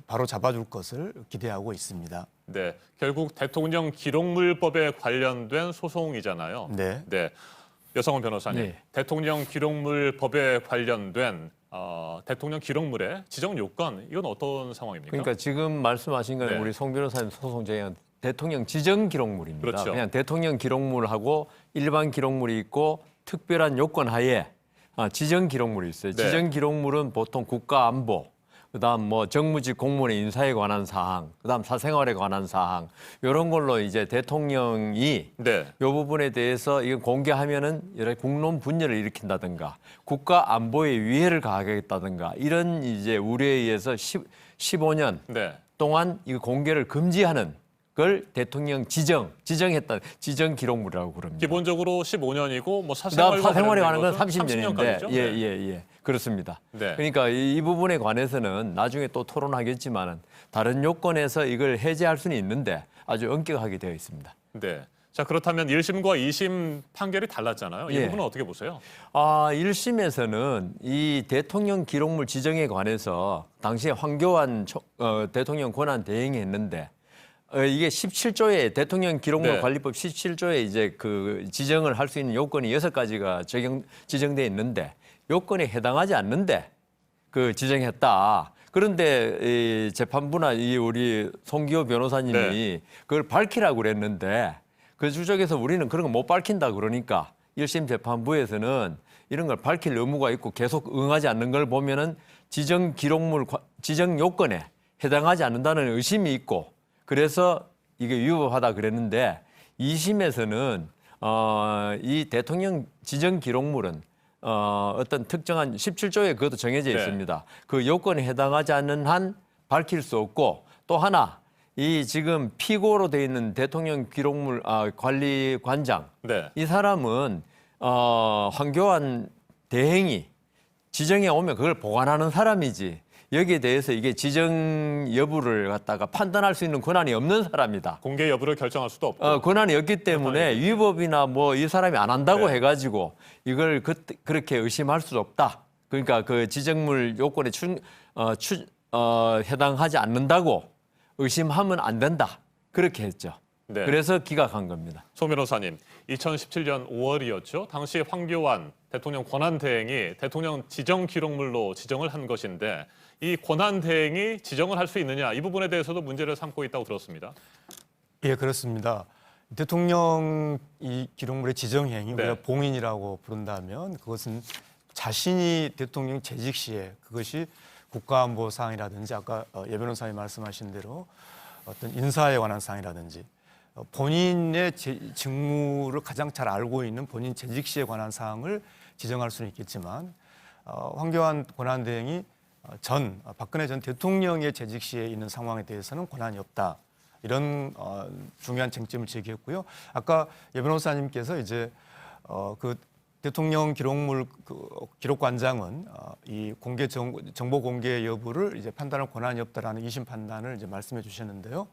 바로 잡아줄 것을 기대하고 있습니다. 네, 결국 대통령 기록물법에 관련된 소송이잖아요. 네. 네, 여상원 변호사님, 네. 대통령 기록물법에 관련된 대통령 기록물의 지정 요건 이건 어떤 상황입니까? 그러니까 지금 말씀하신 건 네. 우리 송 변호사님 소송 제기한 대통령 지정 기록물입니다. 그렇죠. 그냥 대통령 기록물하고 일반 기록물이 있고 특별한 요건 하에 지정 기록물이 있어요. 네. 지정 기록물은 보통 국가 안보, 그다음 뭐 정무직 공무원의 인사에 관한 사항, 그다음 사생활에 관한 사항 이런 걸로 이제 대통령이 네. 이 부분에 대해서 이거 공개하면은 여러 국론 분열을 일으킨다든가 국가 안보에 위해를 가하겠다든가 이런 이제 우려에 의해서 15년 네. 동안 이 공개를 금지하는 걸 대통령 지정했다 지정 기록물이라고 그럽니다. 기본적으로 15년이고 뭐 그다음 사생활에 관한 건 30년까지죠? 30년인데 예. 그렇습니다. 네. 그러니까 이 부분에 관해서는 나중에 또 토론하겠지만은 다른 요건에서 이걸 해제할 수는 있는데 아주 엄격하게 되어 있습니다. 네. 자, 그렇다면 1심과 2심 판결이 달랐잖아요. 이 예. 부분은 어떻게 보세요? 1심에서는 이 대통령 기록물 지정에 관해서 당시에 황교안 대통령 권한 대행이 했는데 이게 17조에 대통령 기록물 네. 관리법 17조에 이제 그 지정을 할 수 있는 요건이 6가지가 지정돼 있는데 요건에 해당하지 않는데 그 지정했다. 그런데 이 재판부나 이 우리 송기호 변호사님이 네. 그걸 밝히라고 그랬는데 그 주적에서 우리는 그런 거 못 밝힌다 그러니까 1심 재판부에서는 이런 걸 밝힐 의무가 있고 계속 응하지 않는 걸 보면은 지정 기록물 지정 요건에 해당하지 않는다는 의심이 있고 그래서 이게 위법하다 그랬는데 2심에서는 이 대통령 지정 기록물은 어떤 특정한 17조에 그것도 정해져 네. 있습니다. 그 요건에 해당하지 않는 한 밝힐 수 없고 또 하나 이 지금 피고로 돼 있는 대통령 기록물 관리관장 네. 이 사람은 황교안 대행이 지정해 오면 그걸 보관하는 사람이지 여기에 대해서 이게 지정 여부를 갖다가 판단할 수 있는 권한이 없는 사람이다. 공개 여부를 결정할 수도 없고. 권한이 없기 때문에 위법이나 뭐 이 사람이 안 한다고 네. 해가지고 이걸 그렇게 의심할 수 없다. 그러니까 그 지정물 요건에 해당하지 않는다고 의심하면 안 된다. 그렇게 했죠. 네. 그래서 기각한 겁니다. 송 변호사님, 2017년 5월이었죠. 당시 황교안 대통령 권한 대행이 대통령 지정 기록물로 지정을 한 것인데 이 권한 대행이 지정을 할 수 있느냐 이 부분에 대해서도 문제를 삼고 있다고 들었습니다. 예, 그렇습니다. 대통령 이 기록물의 지정 행위 네. 우리가 봉인이라고 부른다면 그것은 자신이 대통령 재직 시에 그것이 국가안보 사항이라든지 아까 예 변호사님 말씀하신 대로 어떤 인사에 관한 사항이라든지 본인의 직무를 가장 잘 알고 있는 본인 재직 시에 관한 사항을 지정할 수는 있겠지만 황교안 권한대행이 박근혜 전 대통령의 재직 시에 있는 상황에 대해서는 권한이 없다. 이런 중요한 쟁점을 제기했고요. 아까 예 변호사님께서 이제 그 대통령 기록물 기록관장은 이 정보 공개 여부를 이제 판단할 권한이 없다라는 2심 판단을 이제 말씀해 주셨는데요.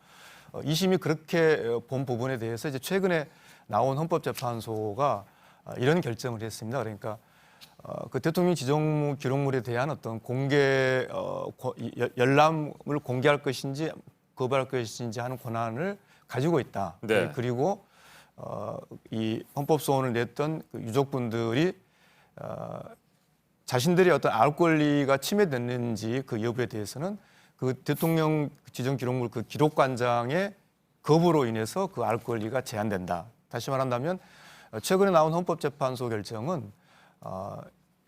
2심이 그렇게 본 부분에 대해서 이제 최근에 나온 헌법재판소가 이런 결정을 했습니다. 그러니까 그 대통령 지정 기록물에 대한 어떤 공개 열람을 공개할 것인지 거부할 것인지 하는 권한을 가지고 있다. 네. 그리고 이 헌법소원을 냈던 그 유족분들이 자신들의 어떤 알 권리가 침해됐는지 그 여부에 대해서는 그 대통령 지정 기록물 그 기록관장의 거부로 인해서 그 알 권리가 제한된다. 다시 말한다면 최근에 나온 헌법재판소 결정은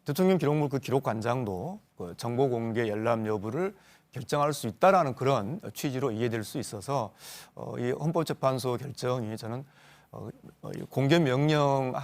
대통령 기록물 그 기록관장도 그 정보 공개 열람 여부를 결정할 수 있다라는 그런 취지로 이해될 수 있어서 이 헌법재판소 결정이 저는 공개 명령을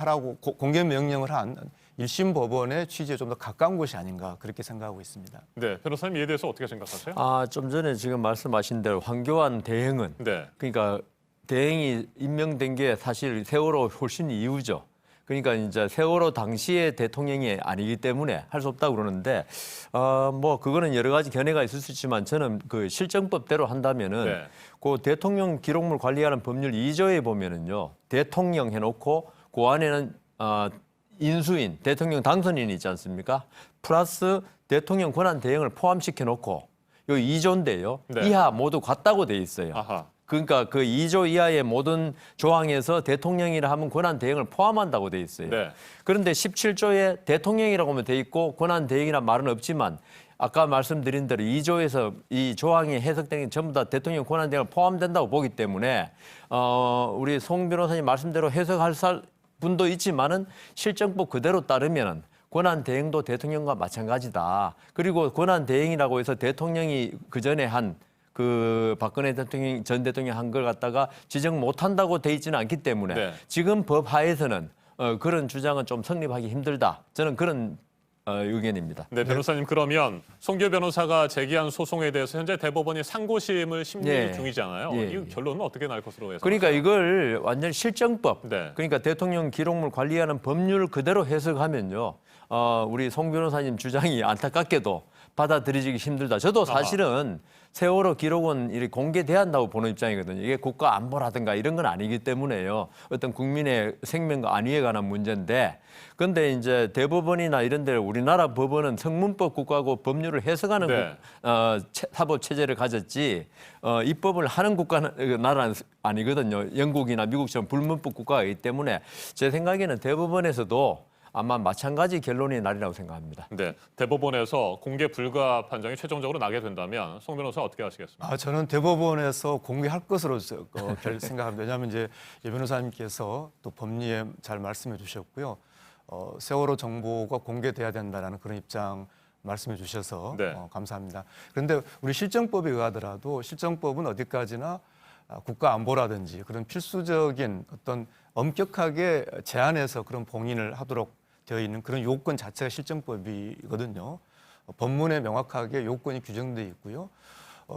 한 1심 법원의 취지에 좀 더 가까운 것이 아닌가 그렇게 생각하고 있습니다. 네, 변호사님 이에 대해서 어떻게 생각하세요? 좀 전에 지금 말씀하신 대로 황교안 대행은 네. 그러니까 대행이 임명된 게 사실 세월호 훨씬 이후죠. 그러니까 이제 세월호 당시의 대통령이 아니기 때문에 할 수 없다고 그러는데 뭐 그거는 여러 가지 견해가 있을 수 있지만 저는 그 실정법대로 한다면은 네. 그 대통령 기록물 관리하는 법률 2조에 보면은요 대통령 해놓고 그 안에는 인수인 대통령 당선인이 있지 않습니까? 플러스 대통령 권한 대행을 포함시켜 놓고 요 2조인데요. 네. 이하 모두 같다고 돼 있어요. 아하. 그러니까 그 2조 이하의 모든 조항에서 대통령이라 하면 권한 대행을 포함한다고 돼 있어요. 네. 그런데 17조에 대통령이라고 하면 돼 있고 권한 대행이란 말은 없지만 아까 말씀드린 대로 2조에서 이 조항이 해석된 게 전부 다 대통령 권한 대행을 포함된다고 보기 때문에 우리 송 변호사님 말씀대로 해석할 분도 있지만은 실정법 그대로 따르면은 권한 대행도 대통령과 마찬가지다. 그리고 권한 대행이라고 해서 대통령이 그 전에 한 그 박근혜 대통령 전 대통령 한 걸 갖다가 지정 못한다고 돼 있지는 않기 때문에 네. 지금 법 하에서는 그런 주장은 좀 성립하기 힘들다. 저는 그런 의견입니다. 네, 변호사님 그러면 송교 변호사가 제기한 소송에 대해서 현재 대법원이 상고심을 심리 예. 중이잖아요. 예. 이 결론은 어떻게 날 것으로 해서? 그러니까 이걸 완전 실정법, 네. 그러니까 대통령 기록물 관리하는 법률 그대로 해석하면요. 우리 송 변호사님 주장이 안타깝게도 받아들이기 힘들다. 저도 사실은 세월호 기록은 이렇게 공개돼야 한다고 보는 입장이거든요. 이게 국가 안보라든가 이런 건 아니기 때문에요. 어떤 국민의 생명과 안위에 관한 문제인데, 그런데 이제 대법원이나 이런 데 우리나라 법원은 성문법 국가고 법률을 해석하는 네. 사법 체제를 가졌지 입법을 하는 국가는 나라는 아니거든요. 영국이나 미국처럼 불문법 국가이기 때문에 제 생각에는 대법원에서도 아마 마찬가지 결론이 나리라고 생각합니다. 네, 대법원에서 공개 불가 판정이 최종적으로 나게 된다면 송 변호사 어떻게 하시겠습니까? 저는 대법원에서 공개할 것으로 생각합니다. 왜냐하면 이제 예 변호사님께서 또 법리에 잘 말씀해 주셨고요. 세월호 정보가 공개돼야 된다라는 그런 입장 말씀해 주셔서 네. 감사합니다. 그런데 우리 실정법에 의하더라도 실정법은 어디까지나 국가 안보라든지 그런 필수적인 어떤 엄격하게 제한해서 그런 봉인을 하도록 되어 있는 그런 요건 자체가 실정법이거든요. 법문에 명확하게 요건이 규정되어 있고요.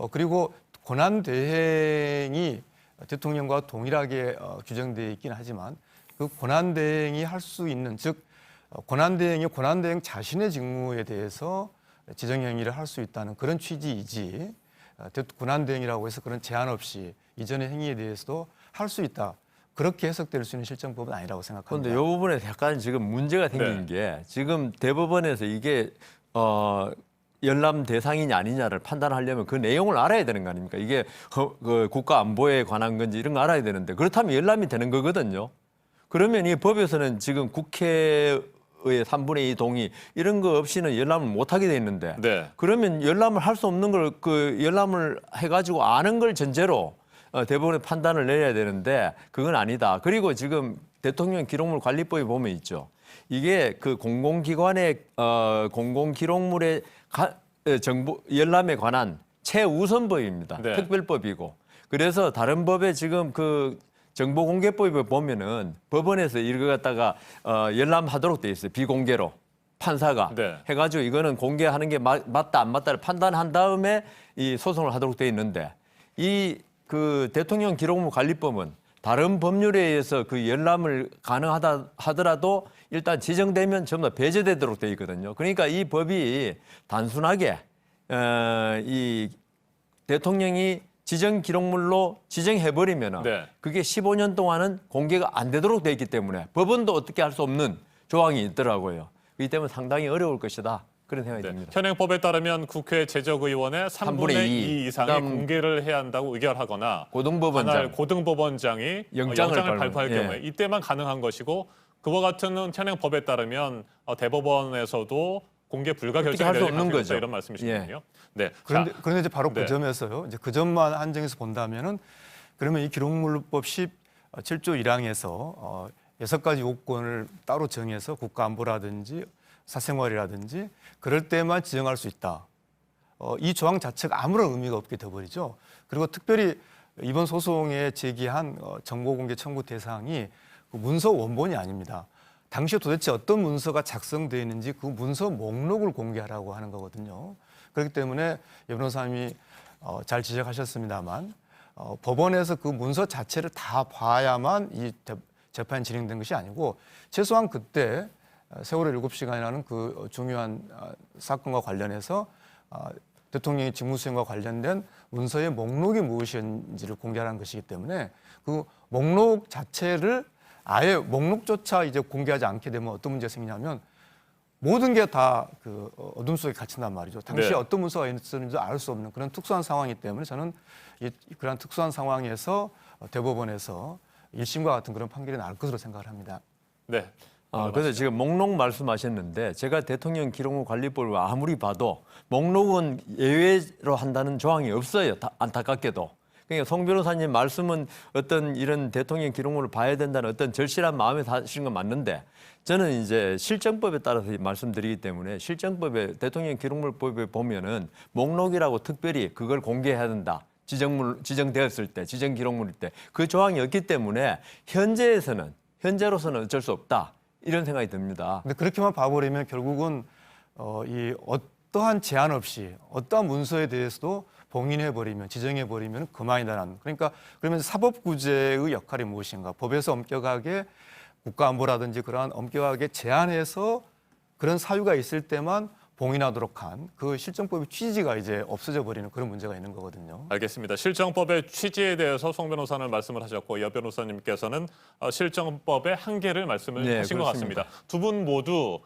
그리고 권한 대행이 대통령과 동일하게 규정되어 있긴 하지만 그 권한 대행이 할 수 있는, 즉 권한 대행이 권한 대행 자신의 직무에 대해서 지정 행위를 할 수 있다는 그런 취지이지, 권한 대행이라고 해서 그런 제한 없이 이전의 행위에 대해서도 할 수 있다, 그렇게 해석될 수 있는 실정법은 아니라고 생각합니다. 그런데 이 부분에 약간 지금 문제가 생긴 게 지금 대법원에서 이게 열람 대상이냐 아니냐를 판단하려면 그 내용을 알아야 되는 거 아닙니까? 이게 그 국가 안보에 관한 건지 이런 거 알아야 되는데, 그렇다면 열람이 되는 거거든요. 그러면 이 법에서는 지금 국회의 3분의 2 동의 이런 거 없이는 열람을 못 하게 돼 있는데, 네. 그러면 열람을 할 수 없는 걸 열람을 해가지고 아는 걸 전제로 대법원의 판단을 내려야 되는데 그건 아니다. 그리고 지금 대통령 기록물 관리법에 보면 있죠. 이게 그 공공기관의 공공기록물의 정보 열람에 관한 최우선법입니다. 네. 특별법이고. 그래서 다른 법에 지금 그 정보공개법에 보면은 법원에서 이걸 갖다가 열람하도록 돼 있어요. 비공개로. 판사가 네. 해가지고 이거는 공개하는 게 맞다 안 맞다를 판단한 다음에 이 소송을 하도록 돼 있는데, 이 그 대통령 기록물 관리법은 다른 법률에 의해서 그 열람을 가능하다 하더라도 일단 지정되면 전부 다 배제되도록 돼 있거든요. 그러니까 이 법이 단순하게 이 대통령이 지정 기록물로 지정해버리면 네. 그게 15년 동안은 공개가 안 되도록 돼 있기 때문에 법원도 어떻게 할 수 없는 조항이 있더라고요. 그렇기 때문에 상당히 어려울 것이다, 그런 생각이 듭니다. 현행법에 따르면 국회 제적의원의 3분의 2 이상이 공개를 해야 한다고 의결하거나 고등법원장, 고등법원장이 영장을 발부할 예. 경우에 이때만 가능한 것이고, 그와 같은 현행법에 따르면 대법원에서도 공개 불가 결정이 할수 내릴 없는 가능성이 거죠. 있다, 이런 말씀이시군요. 네. 그런데 이제 바로 네. 그 점에서요. 이제 그 점만 한정해서 본다면은, 그러면 이 기록물법 17조 1항에서 6가지 요건을 따로 정해서 국가 안보라든지 사생활이라든지 그럴 때만 지정할 수 있다. 이 조항 자체가 아무런 의미가 없게 돼버리죠. 그리고 특별히 이번 소송에 제기한 정보공개 청구 대상이 그 문서 원본이 아닙니다. 당시에 도대체 어떤 문서가 작성되어 있는지 그 문서 목록을 공개하라고 하는 거거든요. 그렇기 때문에 변호사님이 잘 지적하셨습니다만 법원에서 그 문서 자체를 다 봐야만 이 재판이 진행된 것이 아니고, 최소한 그때 세월호 7시간이라는 그 중요한 사건과 관련해서 대통령의 직무수행과 관련된 문서의 목록이 무엇인지를 공개하는 것이기 때문에 그 목록 자체를 아예 목록조차 이제 공개하지 않게 되면 어떤 문제가 생기냐면 모든 게 다 그 어둠 속에 갇힌단 말이죠. 당시에 네. 어떤 문서가 있었는지도 알 수 없는 그런 특수한 상황이기 때문에 저는 그런 특수한 상황에서 대법원에서 1심과 같은 그런 판결이 나올 것으로 생각을 합니다. 네. 그래서 지금 목록 말씀하셨는데 제가 대통령 기록물 관리법을 아무리 봐도 목록은 예외로 한다는 조항이 없어요. 안타깝게도. 그러니까 송 변호사님 말씀은 어떤 이런 대통령 기록물을 봐야 된다는 어떤 절실한 마음에 하시는 건 맞는데 저는 이제 실정법에 따라서 말씀드리기 때문에 실정법에 대통령 기록물법에 보면은 목록이라고 특별히 그걸 공개해야 된다. 지정되었을 때, 지정 기록물일 때 그 조항이 없기 때문에 현재로서는 어쩔 수 없다. 이런 생각이 듭니다. 근데 그렇게만 봐버리면 결국은 이 어떠한 제한 없이 어떠한 문서에 대해서도 봉인해버리면 지정해버리면 그만이다라는 그러니까 그러면 사법구제의 역할이 무엇인가 법에서 엄격하게 국가안보라든지 그러한 엄격하게 제한해서 그런 사유가 있을 때만 봉인하도록 한 그 실정법의 취지가 이제 없어져 버리는 그런 문제가 있는 거거든요. 알겠습니다. 실정법의 취지에 대해서 송 변호사는 말씀을 하셨고 여 변호사님께서는 실정법의 한계를 말씀을 네, 하신 것 그렇습니다. 같습니다. 두 분 모두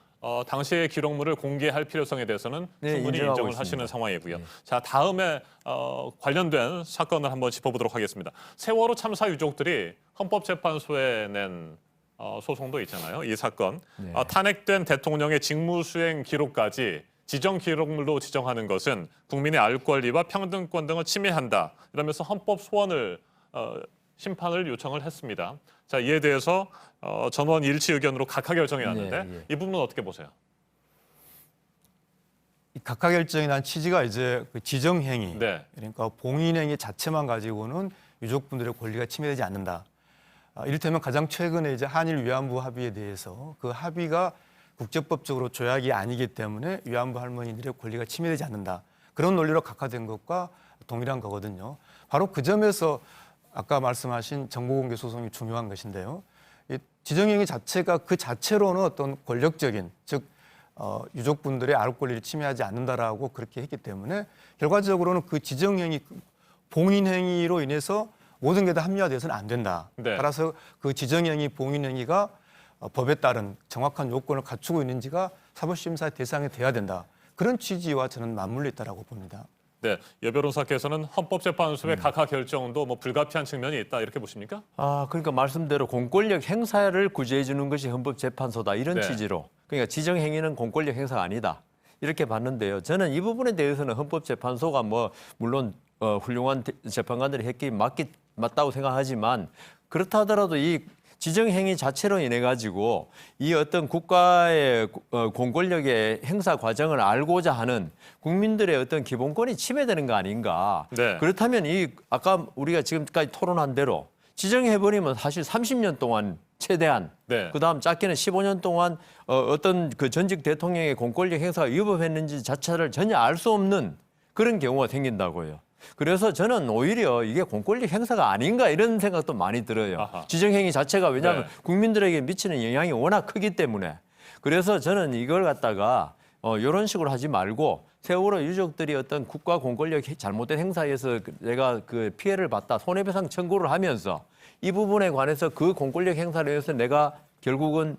당시의 기록물을 공개할 필요성에 대해서는 네, 충분히 인정하고 인정을 있습니다. 하시는 상황이고요. 네. 자, 다음에 관련된 사건을 한번 짚어보도록 하겠습니다. 세월호 참사 유족들이 헌법재판소에 낸 소송도 있잖아요. 이 사건. 네. 탄핵된 대통령의 직무수행 기록까지 지정 기록물로 지정하는 것은 국민의 알 권리와 평등권 등을 침해한다. 이러면서 헌법 소원을 심판을 요청을 했습니다. 자, 이에 대해서 전원 일치 의견으로 각하 결정이 났는데 네, 예. 이 부분은 어떻게 보세요? 이 각하 결정에 대한 취지가 이제 그 지정행위, 네. 그러니까 봉인행위 자체만 가지고는 유족분들의 권리가 침해되지 않는다. 이를테면 가장 최근에 이제 한일 위안부 합의에 대해서 그 합의가 국제법적으로 조약이 아니기 때문에 위안부 할머니들의 권리가 침해되지 않는다. 그런 논리로 각하된 것과 동일한 거거든요. 바로 그 점에서 아까 말씀하신 정보공개 소송이 중요한 것인데요. 이 지정행위 자체가 그 자체로는 어떤 권력적인 즉 유족분들의 알 권리를 침해하지 않는다라고 그렇게 했기 때문에 결과적으로는 그 지정행위 봉인행위로 인해서 모든 게 다 합리화돼서는 안 된다. 네. 따라서 그 지정행위 봉인행위가 법에 따른 정확한 요건을 갖추고 있는지가 사법심사의 대상이 돼야 된다. 그런 취지와 저는 맞물려 있다고 봅니다. 네, 여 변호사께서는 헌법재판소의 각하 결정도 뭐 불가피한 측면이 있다 이렇게 보십니까? 그러니까 말씀대로 공권력 행사를 구제해 주는 것이 헌법재판소다 이런 네. 취지로. 그러니까 지정 행위는 공권력 행사가 아니다. 이렇게 봤는데요. 저는 이 부분에 대해서는 헌법재판소가 뭐 물론 훌륭한 재판관들이 했기 맞다고 생각하지만 그렇다 하더라도 이 지정 행위 자체로 인해 가지고 이 어떤 국가의 공권력의 행사 과정을 알고자 하는 국민들의 어떤 기본권이 침해되는 거 아닌가. 네. 그렇다면 이 아까 우리가 지금까지 토론한 대로 지정해버리면 사실 30년 동안 최대한 네. 그다음 짧게는 15년 동안 어떤 그 전직 대통령의 공권력 행사가 위법했는지 자체를 전혀 알 수 없는 그런 경우가 생긴다고요. 그래서 저는 오히려 이게 공권력 행사가 아닌가 이런 생각도 많이 들어요. 아하. 지정행위 자체가 왜냐하면 네. 국민들에게 미치는 영향이 워낙 크기 때문에. 그래서 저는 이걸 갖다가 이런 식으로 하지 말고 세월호 유족들이 어떤 국가 공권력 잘못된 행사에서 내가 그 피해를 봤다 손해배상 청구를 하면서 이 부분에 관해서 그 공권력 행사를 위해서 내가 결국은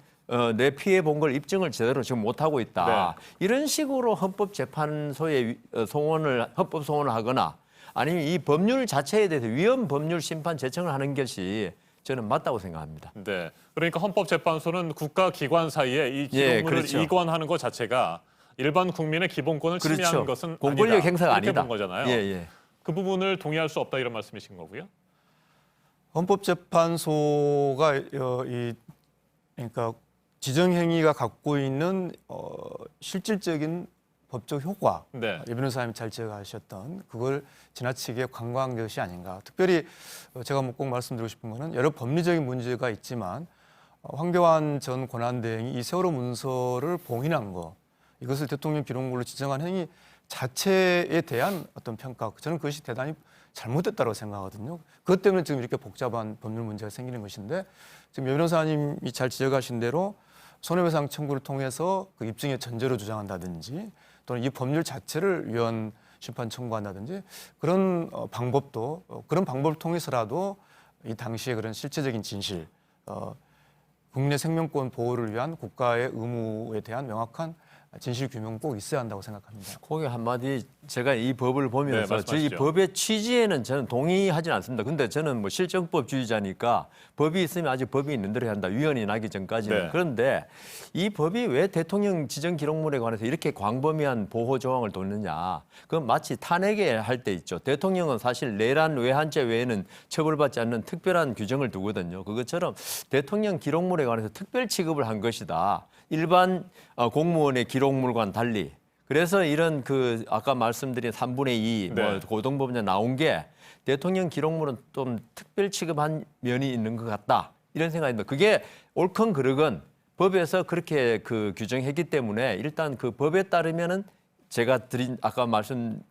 내 피해 본 걸 입증을 제대로 지금 못하고 있다. 네. 이런 식으로 헌법재판소에 헌법 소원을 하거나 아니면 이 법률 자체에 대해서 위헌 법률 심판 제청을 하는 것이 저는 맞다고 생각합니다. 네, 그러니까 헌법재판소는 국가기관 사이에 이 기록물을 그렇죠. 이관하는 것 자체가 일반 국민의 기본권을 그렇죠. 침해하는 것은 공권력 아니다. 행사가 이렇게 아니다. 본 거잖아요. 예. 그 부분을 동의할 수 없다 이런 말씀이신 거고요. 헌법재판소가 그러니까 지정행위가 갖고 있는 실질적인 법적 효과, 네. 이 변호사님이 잘 지적하셨던 그걸 지나치게 간과한 것이 아닌가. 특별히 제가 꼭 말씀드리고 싶은 거는 여러 법리적인 문제가 있지만 황교안 전 권한대행이 이 세월호 문서를 봉인한 거, 이것을 대통령 기록물로 지정한 행위 자체에 대한 어떤 평가, 저는 그것이 대단히 잘못됐다고 생각하거든요. 그것 때문에 지금 이렇게 복잡한 법률 문제가 생기는 것인데 지금 여 변호사님이 잘 지적하신 대로 손해배상 청구를 통해서 그 입증의 전제로 주장한다든지 또는 이 법률 자체를 위헌 심판 청구한다든지 그런 방법도 그런 방법을 통해서라도 이 당시에 그런 실체적인 진실, 국민의 생명권 보호를 위한 국가의 의무에 대한 명확한 진실 규명 꼭 있어야 한다고 생각합니다. 거기 한마디 제가 이 법을 보면서 네, 저희 법의 취지에는 저는 동의하지 않습니다. 근데 저는 뭐 실정법주의자니까 법이 있으면 아직 법이 있는 대로 해야 한다. 위헌이 나기 전까지는. 네. 그런데 이 법이 왜 대통령 지정 기록물에 관해서 이렇게 광범위한 보호 조항을 뒀느냐. 그건 마치 탄핵에 할 때 있죠. 대통령은 사실 내란 외환죄 외에는 처벌받지 않는 특별한 규정을 두거든요. 그것처럼 대통령 기록물에 관해서 특별 취급을 한 것이다. 일반 공무원의 기록물과는 달리. 그래서 이런 그 아까 말씀드린 3분의 2 뭐 네. 고등법원에 나온 게 대통령 기록물은 좀 특별 취급한 면이 있는 것 같다. 이런 생각입니다. 그게 옳건 그르건 법에서 그렇게 그 규정했기 때문에 일단 그 법에 따르면은 제가 드린 아까 말씀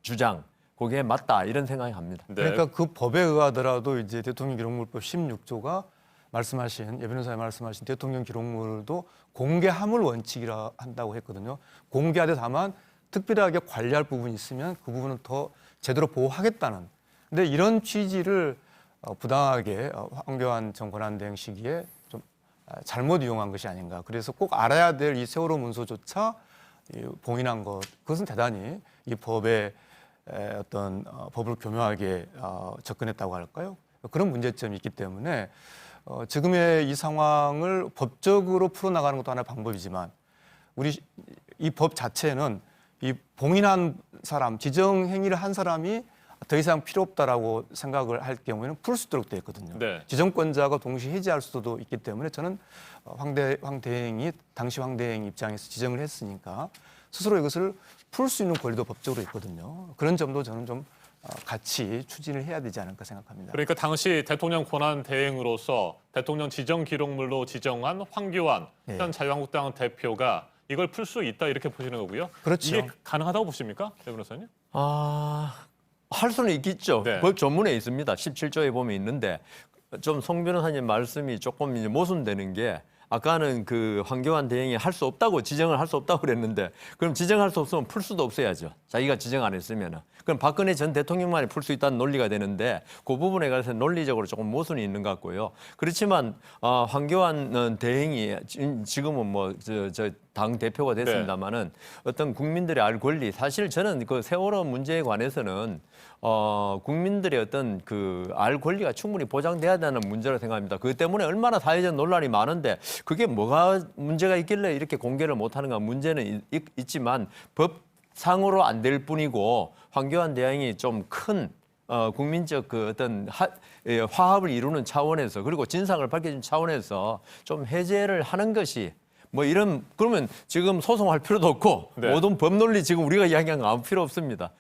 주장 그게 맞다 이런 생각이 합니다. 그러니까 그 법에 의하더라도 이제 대통령 기록물법 16조가 말씀하신 예 변호사님 말씀하신 대통령 기록물도 공개함을 원칙이라 한다고 했거든요. 공개하되 다만 특별하게 관리할 부분이 있으면 그 부분은 더 제대로 보호하겠다는. 근데 이런 취지를 부당하게 황교안 전 권한대행 시기에 좀 잘못 이용한 것이 아닌가. 그래서 꼭 알아야 될 이 세월호 문서조차 봉인한 것. 그것은 대단히 이 법의 어떤 법을 교묘하게 접근했다고 할까요? 그런 문제점이 있기 때문에 지금의 이 상황을 법적으로 풀어나가는 것도 하나의 방법이지만 우리 이 법 자체는 이 봉인한 사람, 지정 행위를 한 사람이 더 이상 필요 없다라고 생각을 할 경우에는 풀 수 있도록 되어 있거든요. 네. 지정권자가 동시에 해지할 수도 있기 때문에 저는 황대행이 당시 황대행 입장에서 지정을 했으니까 스스로 이것을 풀 수 있는 권리도 법적으로 있거든요. 그런 점도 저는 좀 같이 추진을 해야 되지 않을까 생각합니다. 그러니까 당시 대통령 권한 대행으로서 대통령 지정 기록물로 지정한 황교안 네. 현 자유한국당 대표가 이걸 풀 수 있다 이렇게 보시는 거고요. 그렇죠. 이게 가능하다고 보십니까, 대 변호사님? 할 수는 있겠죠. 네. 법 전문에 있습니다. 17조에 보면 있는데 좀 송 변호사님 말씀이 조금 이제 모순되는 게 아까는 그 황교안 대행이 할 수 없다고 지정을 할 수 없다고 그랬는데 그럼 지정할 수 없으면 풀 수도 없어야죠. 자기가 지정 안 했으면은. 그럼 박근혜 전 대통령만이 풀 수 있다는 논리가 되는데 그 부분에 관해서 논리적으로 조금 모순이 있는 것 같고요. 그렇지만 황교안 대행이 지금은 뭐 저 당 대표가 됐습니다마는 어떤 국민들의 알 권리 사실 저는 그 세월호 문제에 관해서는 국민들의 어떤 그 알 권리가 충분히 보장돼야 되는 문제라고 생각합니다. 그 때문에 얼마나 사회적 논란이 많은데 그게 뭐가 문제가 있길래 이렇게 공개를 못하는가 문제는 있지만 법상으로 안 될 뿐이고 황교안 대행이 좀 큰 국민적 그 어떤 화합을 이루는 차원에서 그리고 진상을 밝혀준 차원에서 좀 해제를 하는 것이 뭐 이런 그러면 지금 소송할 필요도 없고 네. 모든 법 논리 지금 우리가 이야기한 거 아무 필요 없습니다.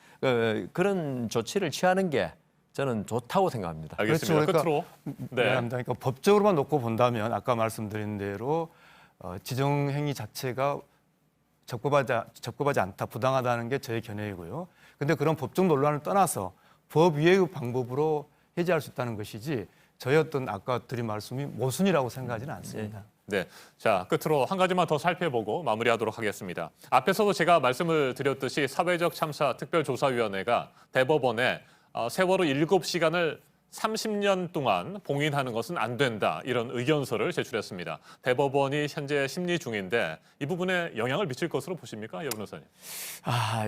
그런 조치를 취하는 게 저는 좋다고 생각합니다. 알겠습니다. 그렇죠. 끝으로. 네. 그러니까 법적으로만 놓고 본다면 아까 말씀드린 대로 지정 행위 자체가 적법하지 않다, 부당하다는 게 저의 견해이고요. 그런데 그런 법적 논란을 떠나서 법 위의 방법으로 해제할 수 있다는 것이지 저희 어떤 아까 드린 말씀이 모순이라고 생각하지는 않습니다. 네, 자 끝으로 한 가지만 더 살펴보고 마무리하도록 하겠습니다. 앞에서도 제가 말씀을 드렸듯이 사회적 참사 특별조사위원회가 대법원에 세월호 7시간을 30년 동안 봉인하는 것은 안 된다 이런 의견서를 제출했습니다. 대법원이 현재 심리 중인데 이 부분에 영향을 미칠 것으로 보십니까, 여 변호사님?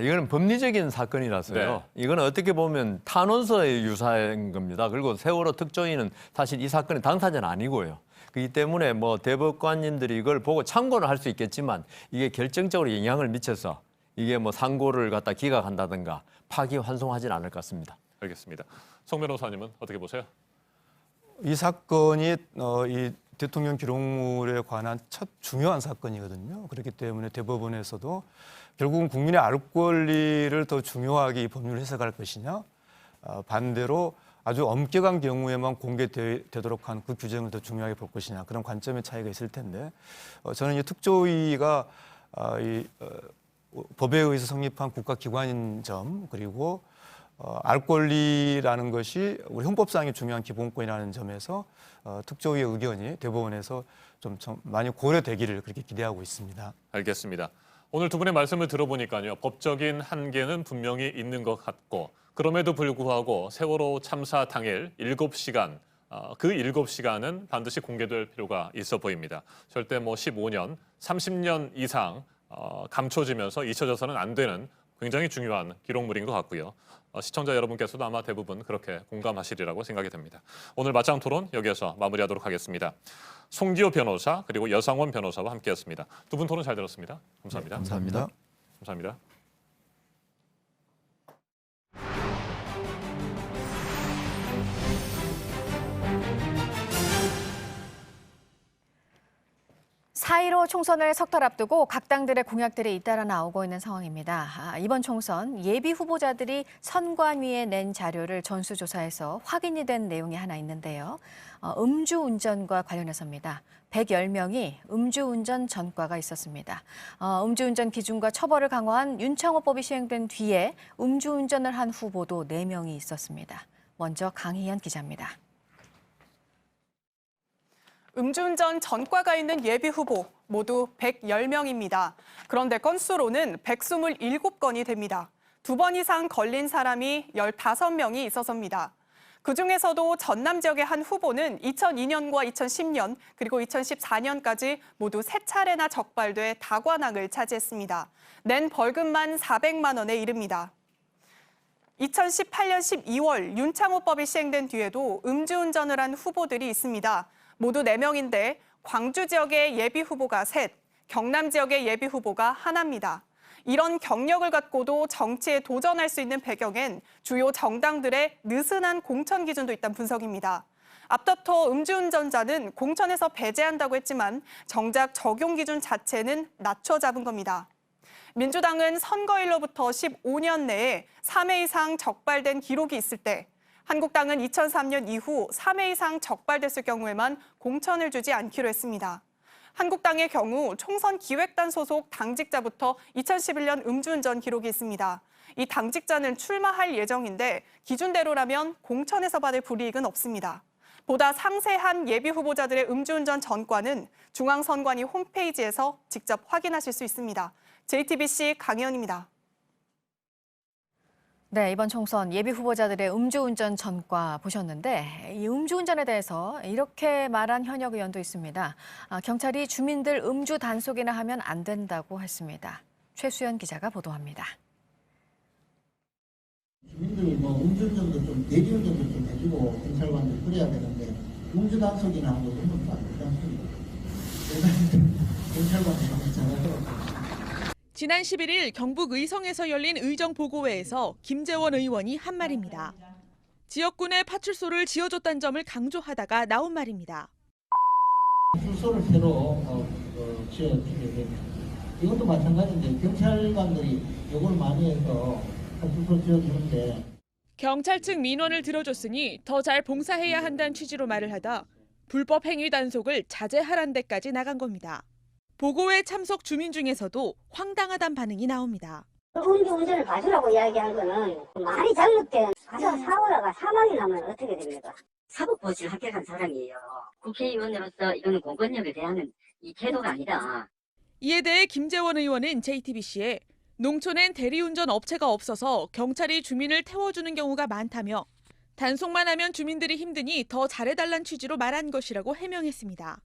이거는 법리적인 사건이라서요. 네. 이거는 어떻게 보면 탄원서에 유사한 겁니다. 그리고 세월호 특조위는 사실 이 사건의 당사자는 아니고요. 그렇기 때문에 뭐 대법관님들이 이걸 보고 참고는 할 수 있겠지만 이게 결정적으로 영향을 미쳐서 이게 뭐 상고를 갖다 기각한다든가 파기환송하지는 않을 것 같습니다. 알겠습니다. 송 변호사님은 어떻게 보세요? 이 사건이 이 대통령 기록물에 관한 첫 중요한 사건이거든요. 그렇기 때문에 대법원에서도 결국은 국민의 알 권리를 더 중요하게 이 법률을 해석할 것이냐, 반대로 아주 엄격한 경우에만 공개되도록 한 그 규정을 더 중요하게 볼 것이냐, 그런 관점의 차이가 있을 텐데 저는 이 특조위가 법에 의해서 성립한 국가기관인 점, 그리고 알 권리라는 것이 우리 헌법상의 중요한 기본권이라는 점에서 특조위의 의견이 대법원에서 좀 많이 고려되기를 그렇게 기대하고 있습니다. 알겠습니다. 오늘 두 분의 말씀을 들어보니까요. 법적인 한계는 분명히 있는 것 같고 그럼에도 불구하고 세월호 참사 당일 7시간, 그 7시간은 반드시 공개될 필요가 있어 보입니다. 절대 15년, 30년 이상 감춰지면서 잊혀져서는 안 되는 굉장히 중요한 기록물인 것 같고요. 시청자 여러분께서도 아마 대부분 그렇게 공감하시리라고 생각이 됩니다. 오늘 맞짱 토론 여기에서 마무리하도록 하겠습니다. 송기호 변호사 그리고 여상원 변호사와 함께했습니다. 두 분 토론 잘 들었습니다. 감사합니다. 네, 감사합니다. 감사합니다. (4.15) 총선을 석 달 앞두고 각 당들의 공약들이 잇따라 나오고 있는 상황입니다. 이번 총선 예비 후보자들이 선관위에 낸 자료를 전수조사해서 확인이 된 내용이 하나 있는데요. 음주운전과 관련해서입니다. 110명이 음주운전 전과가 있었습니다. 음주운전 기준과 처벌을 강화한 윤창호법이 시행된 뒤에 음주운전을 한 후보도 4명이 있었습니다. 먼저 강희연 기자입니다. 음주운전 전과가 있는 예비 후보 모두 110명입니다. 그런데 건수로는 127건이 됩니다. 2번 이상 걸린 사람이 15명이 있어서입니다. 그중에서도 전남 지역의 한 후보는 2002년과 2010년 그리고 2014년까지 모두 3차례나 적발돼 다관왕을 차지했습니다. 낸 벌금만 400만 원에 이릅니다. 2018년 12월 윤창호법이 시행된 뒤에도 음주운전을 한 후보들이 있습니다. 모두 4명인데 광주 지역의 예비 후보가 3, 경남 지역의 예비 후보가 하나입니다. 이런 경력을 갖고도 정치에 도전할 수 있는 배경엔 주요 정당들의 느슨한 공천 기준도 있다는 분석입니다. 앞다퉈 음주운전자는 공천에서 배제한다고 했지만 정작 적용 기준 자체는 낮춰 잡은 겁니다. 민주당은 선거일로부터 15년 내에 3회 이상 적발된 기록이 있을 때 한국당은 2003년 이후 3회 이상 적발됐을 경우에만 공천을 주지 않기로 했습니다. 한국당의 경우 총선 기획단 소속 당직자부터 2011년 음주운전 기록이 있습니다. 이 당직자는 출마할 예정인데 기준대로라면 공천에서 받을 불이익은 없습니다. 보다 상세한 예비 후보자들의 음주운전 전과는 중앙선관위 홈페이지에서 직접 확인하실 수 있습니다. JTBC 강희연입니다. 네, 이번 총선 예비 후보자들의 음주운전 전과 보셨는데 이 음주운전에 대해서 이렇게 말한 현역 의원도 있습니다. 경찰이 주민들 음주 단속이나 하면 안 된다고 했습니다. 최수연 기자가 보도합니다. 주민들 음주운전도 좀 대리운전도 좀 해주고 경찰관들 그래야 되는데 음주 단속이나 하는 거 그런 것도 안 되지 않습니까? 경찰관들 너무 잘하더라고요. 지난 11일 경북 의성에서 열린 의정보고회에서 김재원 의원이 한 말입니다. 지역군에 파출소를 지어줬다는 점을 강조하다가 나온 말입니다. 파출소를 새로 지어주게 되면 이것도 마찬가지인데 경찰관들이 요걸 많이 해서 파출소 지어주는데 경찰 측 민원을 들어줬으니 더 잘 봉사해야 한다는 취지로 말을 하다 불법 행위 단속을 자제하란 데까지 나간 겁니다. 보고회 참석 주민 중에서도 황당하단 반응이 나옵니다. 음주운전을 봐주라고 이야기한 거는 말이 잘못된 가서 사고라가 사망이 나면 어떻게 됩니까? 사법고시를 합격한 사람이에요. 국회의원으로서 이거는 공권력에 대한 이 태도가 아니다. 이에 대해 김재원 의원은 JTBC에 농촌엔 대리운전 업체가 없어서 경찰이 주민을 태워주는 경우가 많다며 단속만 하면 주민들이 힘드니 더 잘해달란 취지로 말한 것이라고 해명했습니다.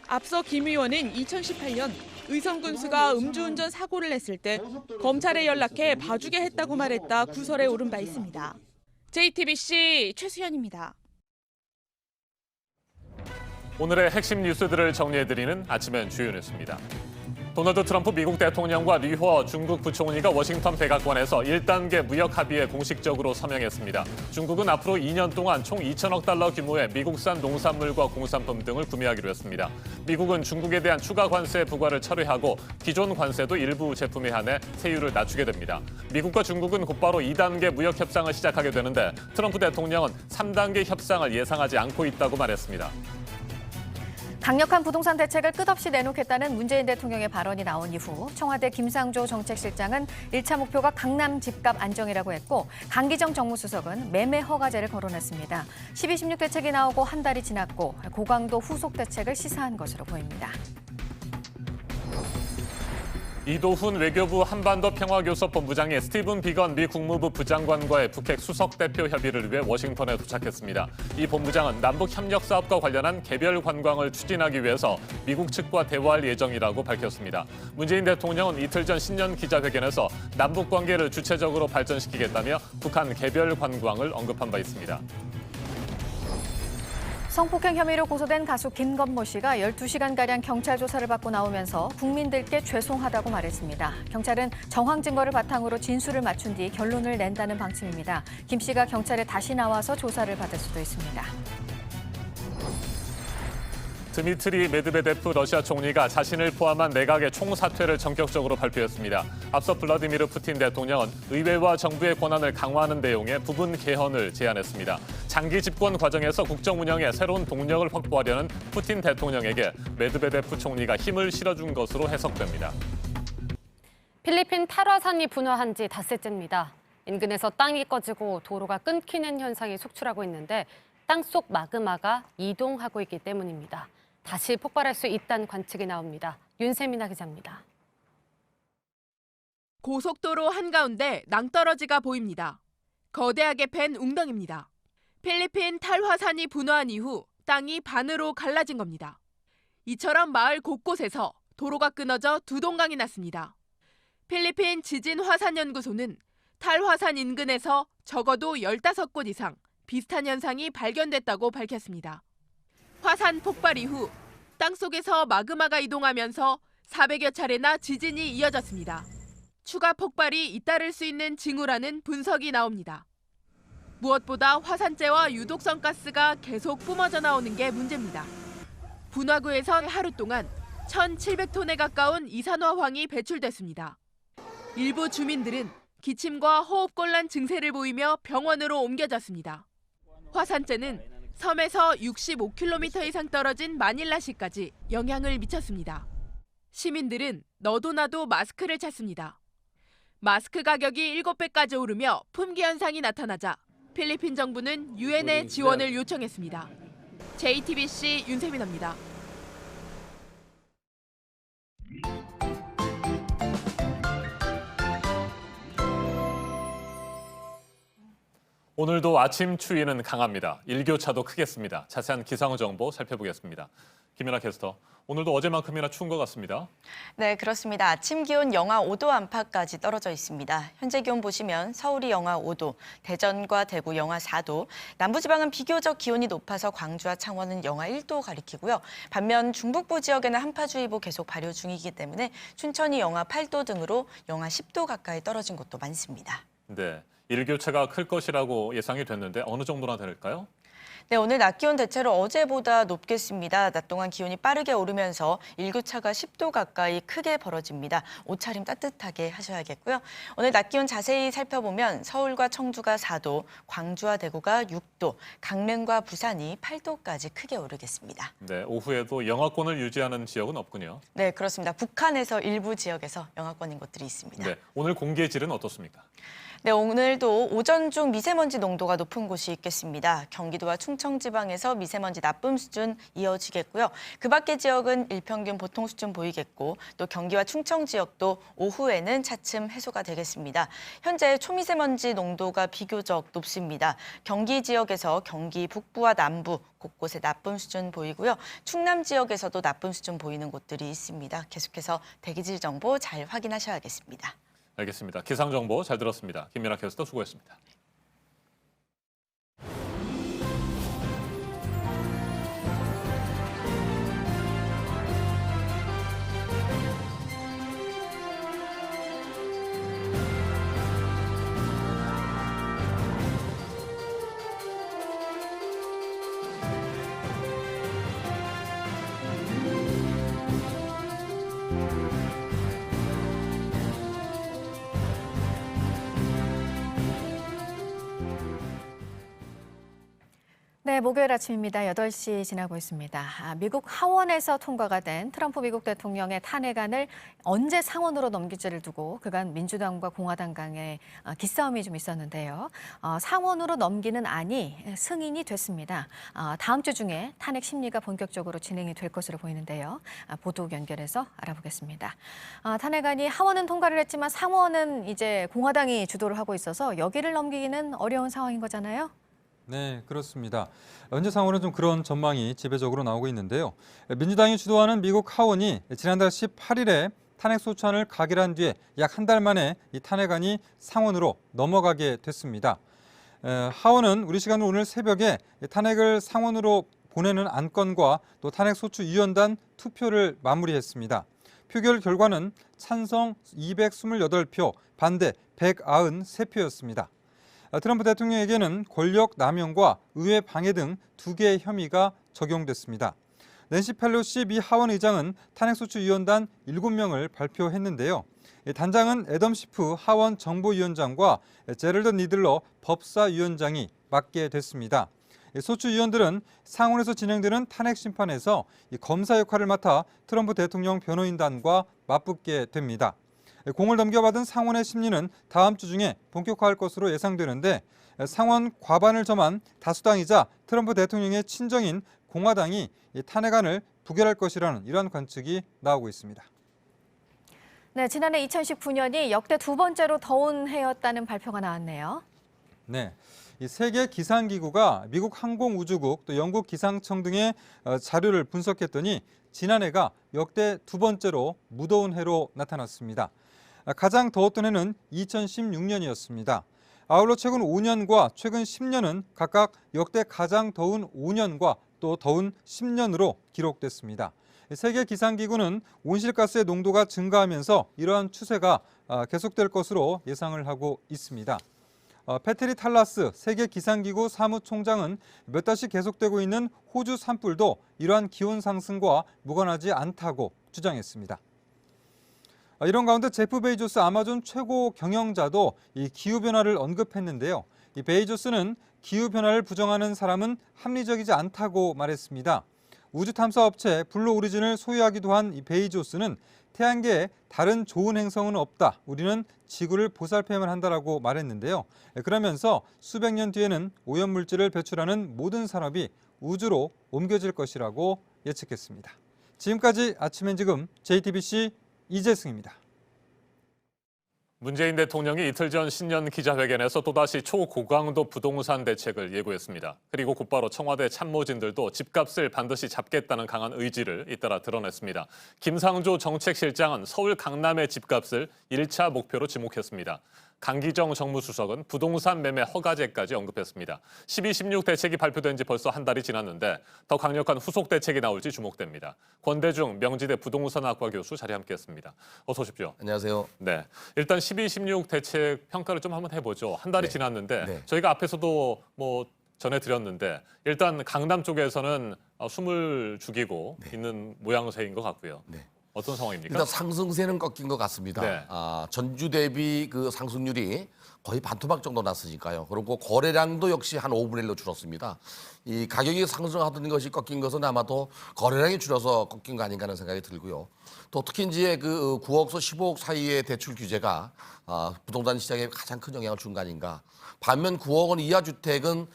앞서 김 의원은 2018년 의성군수가 음주운전 사고를 냈을 때 검찰에 연락해 봐주게 했다고 말했다 구설에 오른 바 있습니다. JTBC 최수연입니다. 오늘의 핵심 뉴스들을 정리해드리는 아침엔 주요 뉴스입니다. 도널드 트럼프 미국 대통령과 리허 중국 부총리가 워싱턴 백악관에서 1단계 무역 합의에 공식적으로 서명했습니다. 중국은 앞으로 2년 동안 총 2천억 달러 규모의 미국산 농산물과 공산품 등을 구매하기로 했습니다. 미국은 중국에 대한 추가 관세 부과를 철회하고 기존 관세도 일부 제품에 한해 세율을 낮추게 됩니다. 미국과 중국은 곧바로 2단계 무역 협상을 시작하게 되는데 트럼프 대통령은 3단계 협상을 예상하지 않고 있다고 말했습니다. 강력한 부동산 대책을 끝없이 내놓겠다는 문재인 대통령의 발언이 나온 이후 청와대 김상조 정책실장은 1차 목표가 강남 집값 안정이라고 했고 강기정 정무수석은 매매 허가제를 거론했습니다. 12.16 대책이 나오고 한 달이 지났고 고강도 후속 대책을 시사한 것으로 보입니다. 이도훈 외교부 한반도평화교섭본부장이 스티븐 비건 미 국무부 부장관과의 북핵 수석대표 협의를 위해 워싱턴에 도착했습니다. 이 본부장은 남북협력사업과 관련한 개별 관광을 추진하기 위해서 미국 측과 대화할 예정이라고 밝혔습니다. 문재인 대통령은 이틀 전 신년 기자회견에서 남북관계를 주체적으로 발전시키겠다며 북한 개별 관광을 언급한 바 있습니다. 성폭행 혐의로 고소된 가수 김건모 씨가 12시간가량 경찰 조사를 받고 나오면서 국민들께 죄송하다고 말했습니다. 경찰은 정황 증거를 바탕으로 진술을 맞춘 뒤 결론을 낸다는 방침입니다. 김 씨가 경찰에 다시 나와서 조사를 받을 수도 있습니다. 드미트리 메드베데프 러시아 총리가 자신을 포함한 내각의 총사퇴를 전격적으로 발표했습니다. 앞서 블라디미르 푸틴 대통령은 의회와 정부의 권한을 강화하는 내용의 부분 개헌을 제안했습니다. 장기 집권 과정에서 국정 운영에 새로운 동력을 확보하려는 푸틴 대통령에게 메드베데프 총리가 힘을 실어준 것으로 해석됩니다. 필리핀 탈화산이 분화한 지 닷새째입니다. 인근에서 땅이 꺼지고 도로가 끊기는 현상이 속출하고 있는데 땅속 마그마가 이동하고 있기 때문입니다. 다시 폭발할 수 있다는 관측이 나옵니다. 윤세민아 기자입니다. 고속도로 한가운데 낭떠러지가 보입니다. 거대하게 팬 웅덩이입니다. 필리핀 탈화산이 분화한 이후 땅이 반으로 갈라진 겁니다. 이처럼 마을 곳곳에서 도로가 끊어져 두 동강이 났습니다. 필리핀 지진화산연구소는 탈화산 인근에서 적어도 15곳 이상 비슷한 현상이 발견됐다고 밝혔습니다. 화산 폭발 이후 땅속에서 마그마가 이동하면서 400여 차례나 지진이 이어졌습니다. 추가 폭발이 잇따를 수 있는 징후라는 분석이 나옵니다. 무엇보다 화산재와 유독성 가스가 계속 뿜어져 나오는 게 문제입니다. 분화구에선 하루 동안 1,700톤에 가까운 이산화황이 배출됐습니다. 일부 주민들은 기침과 호흡곤란 증세를 보이며 병원으로 옮겨졌습니다. 화산재는 섬에서 65km 이상 떨어진 마닐라시까지 영향을 미쳤습니다. 시민들은 너도 나도 마스크를 찾습니다. 마스크 가격이 7배까지 오르며 품귀 현상이 나타나자 필리핀 정부는 유엔에 지원을 요청했습니다. JTBC 윤세민입니다. 오늘도 아침 추위는 강합니다. 일교차도 크겠습니다. 자세한 기상 정보 살펴보겠습니다. 김연아 캐스터, 오늘도 어제만큼이나 추운 것 같습니다. 네, 그렇습니다. 아침 기온 영하 5도 안팎까지 떨어져 있습니다. 현재 기온 보시면 서울이 영하 5도, 대전과 대구 영하 4도, 남부지방은 비교적 기온이 높아서 광주와 창원은 영하 1도 가리키고요. 반면 중북부 지역에는 한파주의보 계속 발효 중이기 때문에 춘천이 영하 8도 등으로 영하 10도 가까이 떨어진 곳도 많습니다. 네, 일교차가 클 것이라고 예상이 됐는데 어느 정도나 될까요? 네, 오늘 낮 기온 대체로 어제보다 높겠습니다. 낮 동안 기온이 빠르게 오르면서 일교차가 10도 가까이 크게 벌어집니다. 옷차림 따뜻하게 하셔야겠고요. 오늘 낮 기온 자세히 살펴보면 서울과 청주가 4도, 광주와 대구가 6도, 강릉과 부산이 8도까지 크게 오르겠습니다. 네, 오후에도 영하권을 유지하는 지역은 없군요. 네, 그렇습니다. 북한에서 일부 지역에서 영하권인 곳들이 있습니다. 네, 오늘 공기질은 어떻습니까? 네, 오늘도 오전 중 미세먼지 농도가 높은 곳이 있겠습니다. 경기도와 충청 지방에서 미세먼지 나쁨 수준 이어지겠고요. 그 밖의 지역은 일평균 보통 수준 보이겠고 또 경기와 충청 지역도 오후에는 차츰 해소가 되겠습니다. 현재 초미세먼지 농도가 비교적 높습니다. 경기 지역에서 경기 북부와 남부 곳곳에 나쁨 수준 보이고요. 충남 지역에서도 나쁨 수준 보이는 곳들이 있습니다. 계속해서 대기질 정보 잘 확인하셔야겠습니다. 알겠습니다. 기상 정보 잘 들었습니다. 김연아 캐스터 수고했습니다. 네, 목요일 아침입니다. 8시 지나고 있습니다. 미국 하원에서 통과가 된 트럼프 미국 대통령의 탄핵안을 언제 상원으로 넘길지를 두고 그간 민주당과 공화당 간의 기싸움이 좀 있었는데요. 상원으로 넘기는 안이 승인이 됐습니다. 다음 주 중에 탄핵 심리가 본격적으로 진행이 될 것으로 보이는데요. 보도 연결해서 알아보겠습니다. 탄핵안이 하원은 통과를 했지만 상원은 이제 공화당이 주도를 하고 있어서 여기를 넘기기는 어려운 상황인 거잖아요. 네, 그렇습니다. 현재 상황은 좀 그런 전망이 지배적으로 나오고 있는데요. 민주당이 주도하는 미국 하원이 지난달 18일에 탄핵 소추안을 가결한 뒤에 약 한 달 만에 이 탄핵안이 상원으로 넘어가게 됐습니다. 하원은 우리 시간으로 오늘 새벽에 탄핵을 상원으로 보내는 안건과 또 탄핵 소추위원단 투표를 마무리했습니다. 표결 결과는 찬성 228표, 반대 193표였습니다. 트럼프 대통령에게는 권력 남용과 의회 방해 등 2개의 혐의가 적용됐습니다. 낸시 펠로시 미 하원 의장은 탄핵소추위원단 7명을 발표했는데요. 단장은 애덤 시프 하원 정보위원장과 제럴드 니들러 법사위원장이 맡게 됐습니다. 소추위원들은 상원에서 진행되는 탄핵 심판에서 검사 역할을 맡아 트럼프 대통령 변호인단과 맞붙게 됩니다. 공을 넘겨받은 상원의 심리는 다음 주 중에 본격화할 것으로 예상되는데 상원 과반을 점한 다수당이자 트럼프 대통령의 친정인 공화당이 이 탄핵안을 부결할 것이라는 이런 관측이 나오고 있습니다. 네, 지난해 2019년이 역대 두 번째로 더운 해였다는 발표가 나왔네요. 네, 이 세계 기상기구가 미국 항공우주국 또 영국 기상청 등의 자료를 분석했더니 지난해가 역대 두 번째로 무더운 해로 나타났습니다. 가장 더웠던 해는 2016년이었습니다. 아울러 최근 5년과 최근 10년은 각각 역대 가장 더운 5년과 또 더운 10년으로 기록됐습니다. 세계 기상기구는 온실가스의 농도가 증가하면서 이러한 추세가 계속될 것으로 예상을 하고 있습니다. 패트리 탈라스 세계 기상기구 사무총장은 몇 달씩 계속되고 있는 호주 산불도 이러한 기온 상승과 무관하지 않다고 주장했습니다. 이런 가운데 제프 베이조스 아마존 최고 경영자도 이 기후변화를 언급했는데요. 이 베이조스는 기후변화를 부정하는 사람은 합리적이지 않다고 말했습니다. 우주탐사업체 블루 오리진을 소유하기도 한 이 베이조스는 태양계에 다른 좋은 행성은 없다. 우리는 지구를 보살펴야만 한다라고 말했는데요. 그러면서 수백 년 뒤에는 오염물질을 배출하는 모든 산업이 우주로 옮겨질 것이라고 예측했습니다. 지금까지 아침엔 지금 JTBC 이재승입니다. 문재인 대통령이 이틀 전 신년 기자회견에서 또다시 초고강도 부동산 대책을 예고했습니다. 그리고 곧바로 청와대 참모진들도 집값을 반드시 잡겠다는 강한 의지를 잇따라 드러냈습니다. 김상조 정책실장은 서울 강남의 집값을 1차 목표로 지목했습니다. 강기정 정무수석은 부동산 매매 허가제까지 언급했습니다. 12.16 대책이 발표된 지 벌써 한 달이 지났는데 더 강력한 후속 대책이 나올지 주목됩니다. 권대중 명지대 부동산학과 교수 자리에 함께했습니다. 어서 오십시오. 안녕하세요. 네, 일단 12.16 대책 평가를 좀 한번 해보죠. 한 달이 지났는데 저희가 앞에서도 전해드렸는데 일단 강남 쪽에서는 숨을 죽이고 있는 모양새인 것 같고요. 어떤 상황입니까? 일단 상승세는 꺾인 것 같습니다. 네. 전주 대비 그 상승률이 거의 반토막 정도 났으니까요. 그리고 거래량도 역시 한 5분의 1로 줄었습니다. 이 가격이 상승하던 것이 꺾인 것은 아마도 거래량이 줄어서 꺾인 거 아닌가 하는 생각이 들고요. 또 특히 이제 그 9억에서 15억 사이의 대출 규제가 부동산 시장에 가장 큰 영향을 준 거 아닌가. 반면 9억 원 이하 주택은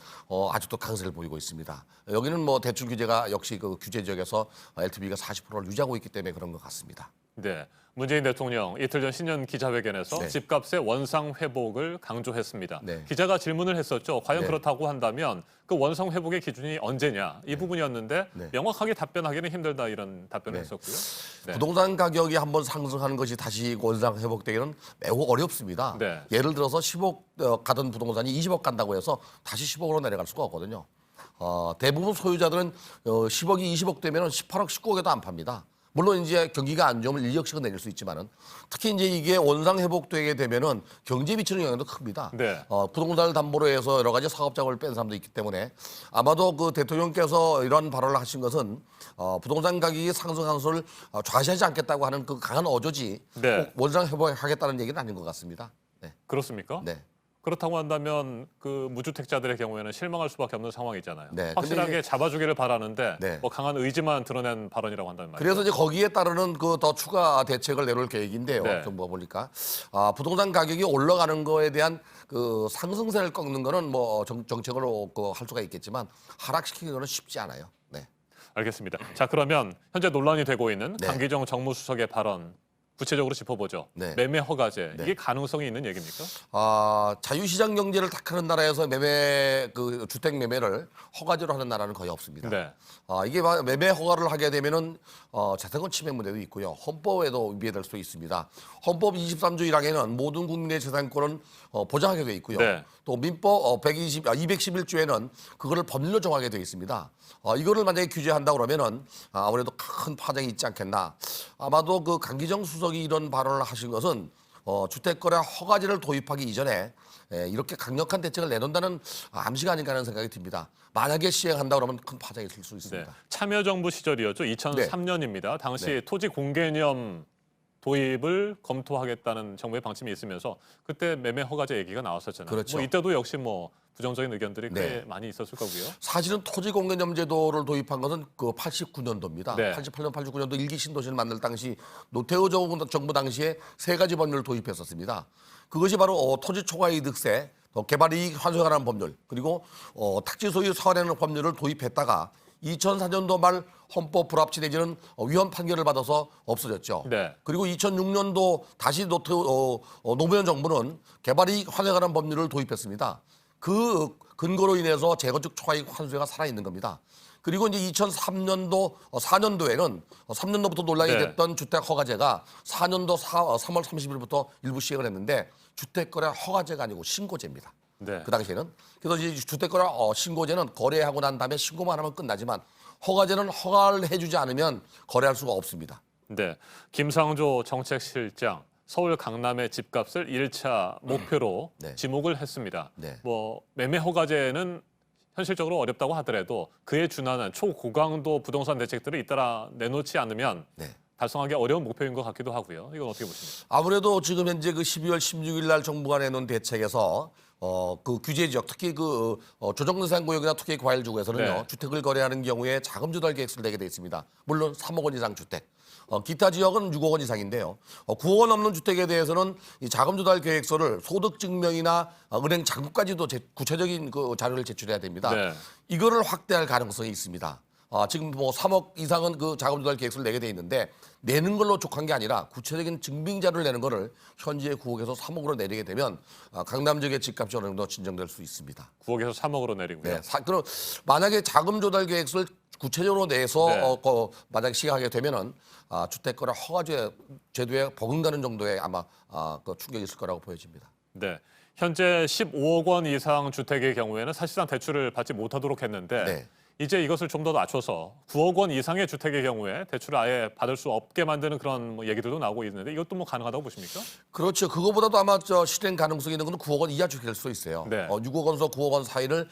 아직도 강세를 보이고 있습니다. 여기는 뭐 대출 규제가 역시 그 규제 지역에서 LTV가 40%를 유지하고 있기 때문에 그런 것 같습니다. 네, 문재인 대통령 이틀 전 신년 기자회견에서 집값의 원상 회복을 강조했습니다. 기자가 질문을 했었죠. 과연 그렇다고 한다면 그 원상 회복의 기준이 언제냐 이 부분이었는데 명확하게 답변하기는 힘들다 이런 답변을 했었고요. 부동산 가격이 한번 상승하는 것이 다시 원상 회복되기는 매우 어렵습니다. 예를 들어서 10억 가던 부동산이 20억 간다고 해서 다시 10억으로 내려갈 수가 없거든요. 대부분 소유자들은 10억이 20억 되면 18억, 19억에도 안 팝니다. 물론 이제 경기가 안 좋으면 1억씩은 내릴 수 있지만은 특히 이제 이게 원상 회복되게 되면은 경제에 미치는 영향도 큽니다. 부동산을 담보로 해서 여러 가지 사업 자금을 뺀 사람도 있기 때문에 아마도 그 대통령께서 이런 발언을 하신 것은 부동산 가격이 상승하는 것을 좌시하지 않겠다고 하는 그 강한 어조지 꼭 원상 회복하겠다는 얘기는 아닌 것 같습니다. 그렇습니까? 네. 그렇다고 한다면 그 무주택자들의 경우에는 실망할 수밖에 없는 상황이잖아요. 네, 확실하게 근데 잡아주기를 바라는데 네. 뭐 강한 의지만 드러낸 발언이라고 한다는 말이죠. 그래서 이제 거기에 따르는 그 더 추가 대책을 내놓을 계획인데요. 네. 정부가 보니까 부동산 가격이 올라가는 거에 대한 그 상승세를 꺾는 거는 뭐 정책으로 할 수가 있겠지만 하락시키는 거는 쉽지 않아요. 네. 알겠습니다. 자, 그러면 현재 논란이 되고 있는 네. 강기정 정무수석의 발언 구체적으로 짚어보죠. 네. 매매 허가제 네. 이게 가능성이 있는 얘기입니까? 자유시장 경제를 택하는 나라에서 그 주택 매매를 허가제로 하는 나라는 거의 없습니다. 네. 이게 매매 허가를 하게 되면은 재산권 침해 문제도 있고요. 헌법에도 위배될 수 있습니다. 헌법 23조 1항에는 모든 국민의 재산권은 보장하게 돼 있고요. 네. 또 민법 211조에는 그거를 법률로 정하게 돼 있습니다. 이거를 만약에 규제한다 그러면은 아무래도 큰 파장이 있지 않겠나. 아마도 그 강기정 수석이 이런 발언을 하신 것은 주택거래 허가제를 도입하기 이전에 이렇게 강력한 대책을 내놓는다는 암시가 아닌가 하는 생각이 듭니다. 만약에 시행한다 그러면 큰 파장이 있을 수 있습니다. 네. 참여정부 시절이었죠. 2003년입니다. 당시 네. 토지 공개념 도입을 검토하겠다는 정부의 방침이 있으면서 그때 매매 허가제 얘기가 나왔었잖아요. 그렇죠. 뭐 이때도 역시 뭐 부정적인 의견들이 꽤 네. 많이 있었을 거고요. 사실은 토지공개념 제도를 도입한 것은 그 89년도입니다. 네. 88년, 89년도 일기 신도시를 만들 당시 노태우 정부 당시에 세 가지 법률을 도입했었습니다. 그것이 바로 토지 초과이득세, 개발이익 환수에 관한 법률, 그리고 택지 소유 서한하는 법률을 도입했다가 2004년도 말 헌법 불합치 내지는 위헌 판결을 받아서 없어졌죠. 네. 그리고 2006년도 다시 노무현 정부는 개발이익 환수에 관한 법률을 도입했습니다. 그 근거로 인해서 재건축 초과이익 환수가 살아있는 겁니다. 그리고 이제 2003년도 4년도에는 3년도부터 논란이 네. 됐던 주택허가제가 4년도 3월 30일부터 일부 시행을 했는데 주택거래 허가제가 아니고 신고제입니다. 네. 그 당시에는. 그래서 이 주택거래 신고제는 거래하고 난 다음에 신고만 하면 끝나지만 허가제는 허가를 해주지 않으면 거래할 수가 없습니다. 네. 김상조 정책실장 서울 강남의 집값을 1차 목표로 네. 지목을 했습니다. 네. 뭐 매매 허가제는 현실적으로 어렵다고 하더라도 그에 준하는 초고강도 부동산 대책들을 잇따라 내놓지 않으면 네. 달성하기 어려운 목표인 것 같기도 하고요. 이건 어떻게 보십니까? 아무래도 지금 현재 그 12월 16일 날 정부가 내놓은 대책에서 그 규제 지역 특히 그 조정대상구역이나 특히 과일지구에서는요 네. 주택을 거래하는 경우에 자금 조달 계획서를 내게 돼 있습니다. 물론 3억 원 이상 주택. 기타 지역은 6억 원 이상인데요. 9억 원 넘는 주택에 대해서는 이 자금 조달 계획서를 소득 증명이나 은행 잔고까지도 구체적인 그 자료를 제출해야 됩니다. 네. 이거를 확대할 가능성이 있습니다. 지금 뭐 3억 이상은 그 자금 조달 계획서를 내게 돼 있는데 내는 걸로 족한 게 아니라 구체적인 증빙 자료를 내는 거를 현재 9억에서 3억으로 내리게 되면 강남 지역의 집값이 어느 정도 진정될 수 있습니다. 9억에서 3억으로 내리고요. 네. 그럼 만약에 자금 조달 계획서를 구체적으로 내서 네. 만약에 시행하게 되면은 주택거래 허가제 제도에 버금가는 정도의 아마 그 충격이 있을 거라고 보여집니다. 네. 현재 15억 원 이상 주택의 경우에는 사실상 대출을 받지 못하도록 했는데 네. 이제 이것을 좀 더 낮춰서 9억 원 이상의 주택의 경우에 대출을 아예 받을 수 없게 만드는 그런 뭐 얘기들도 나오고 있는데 이것도 뭐 가능하다고 보십니까? 그렇죠. 그거보다도 아마 실행 가능성이 있는 건 9억 원 이하 주택일 수 있어요. 네. 6억 원에서 9억 원 사이를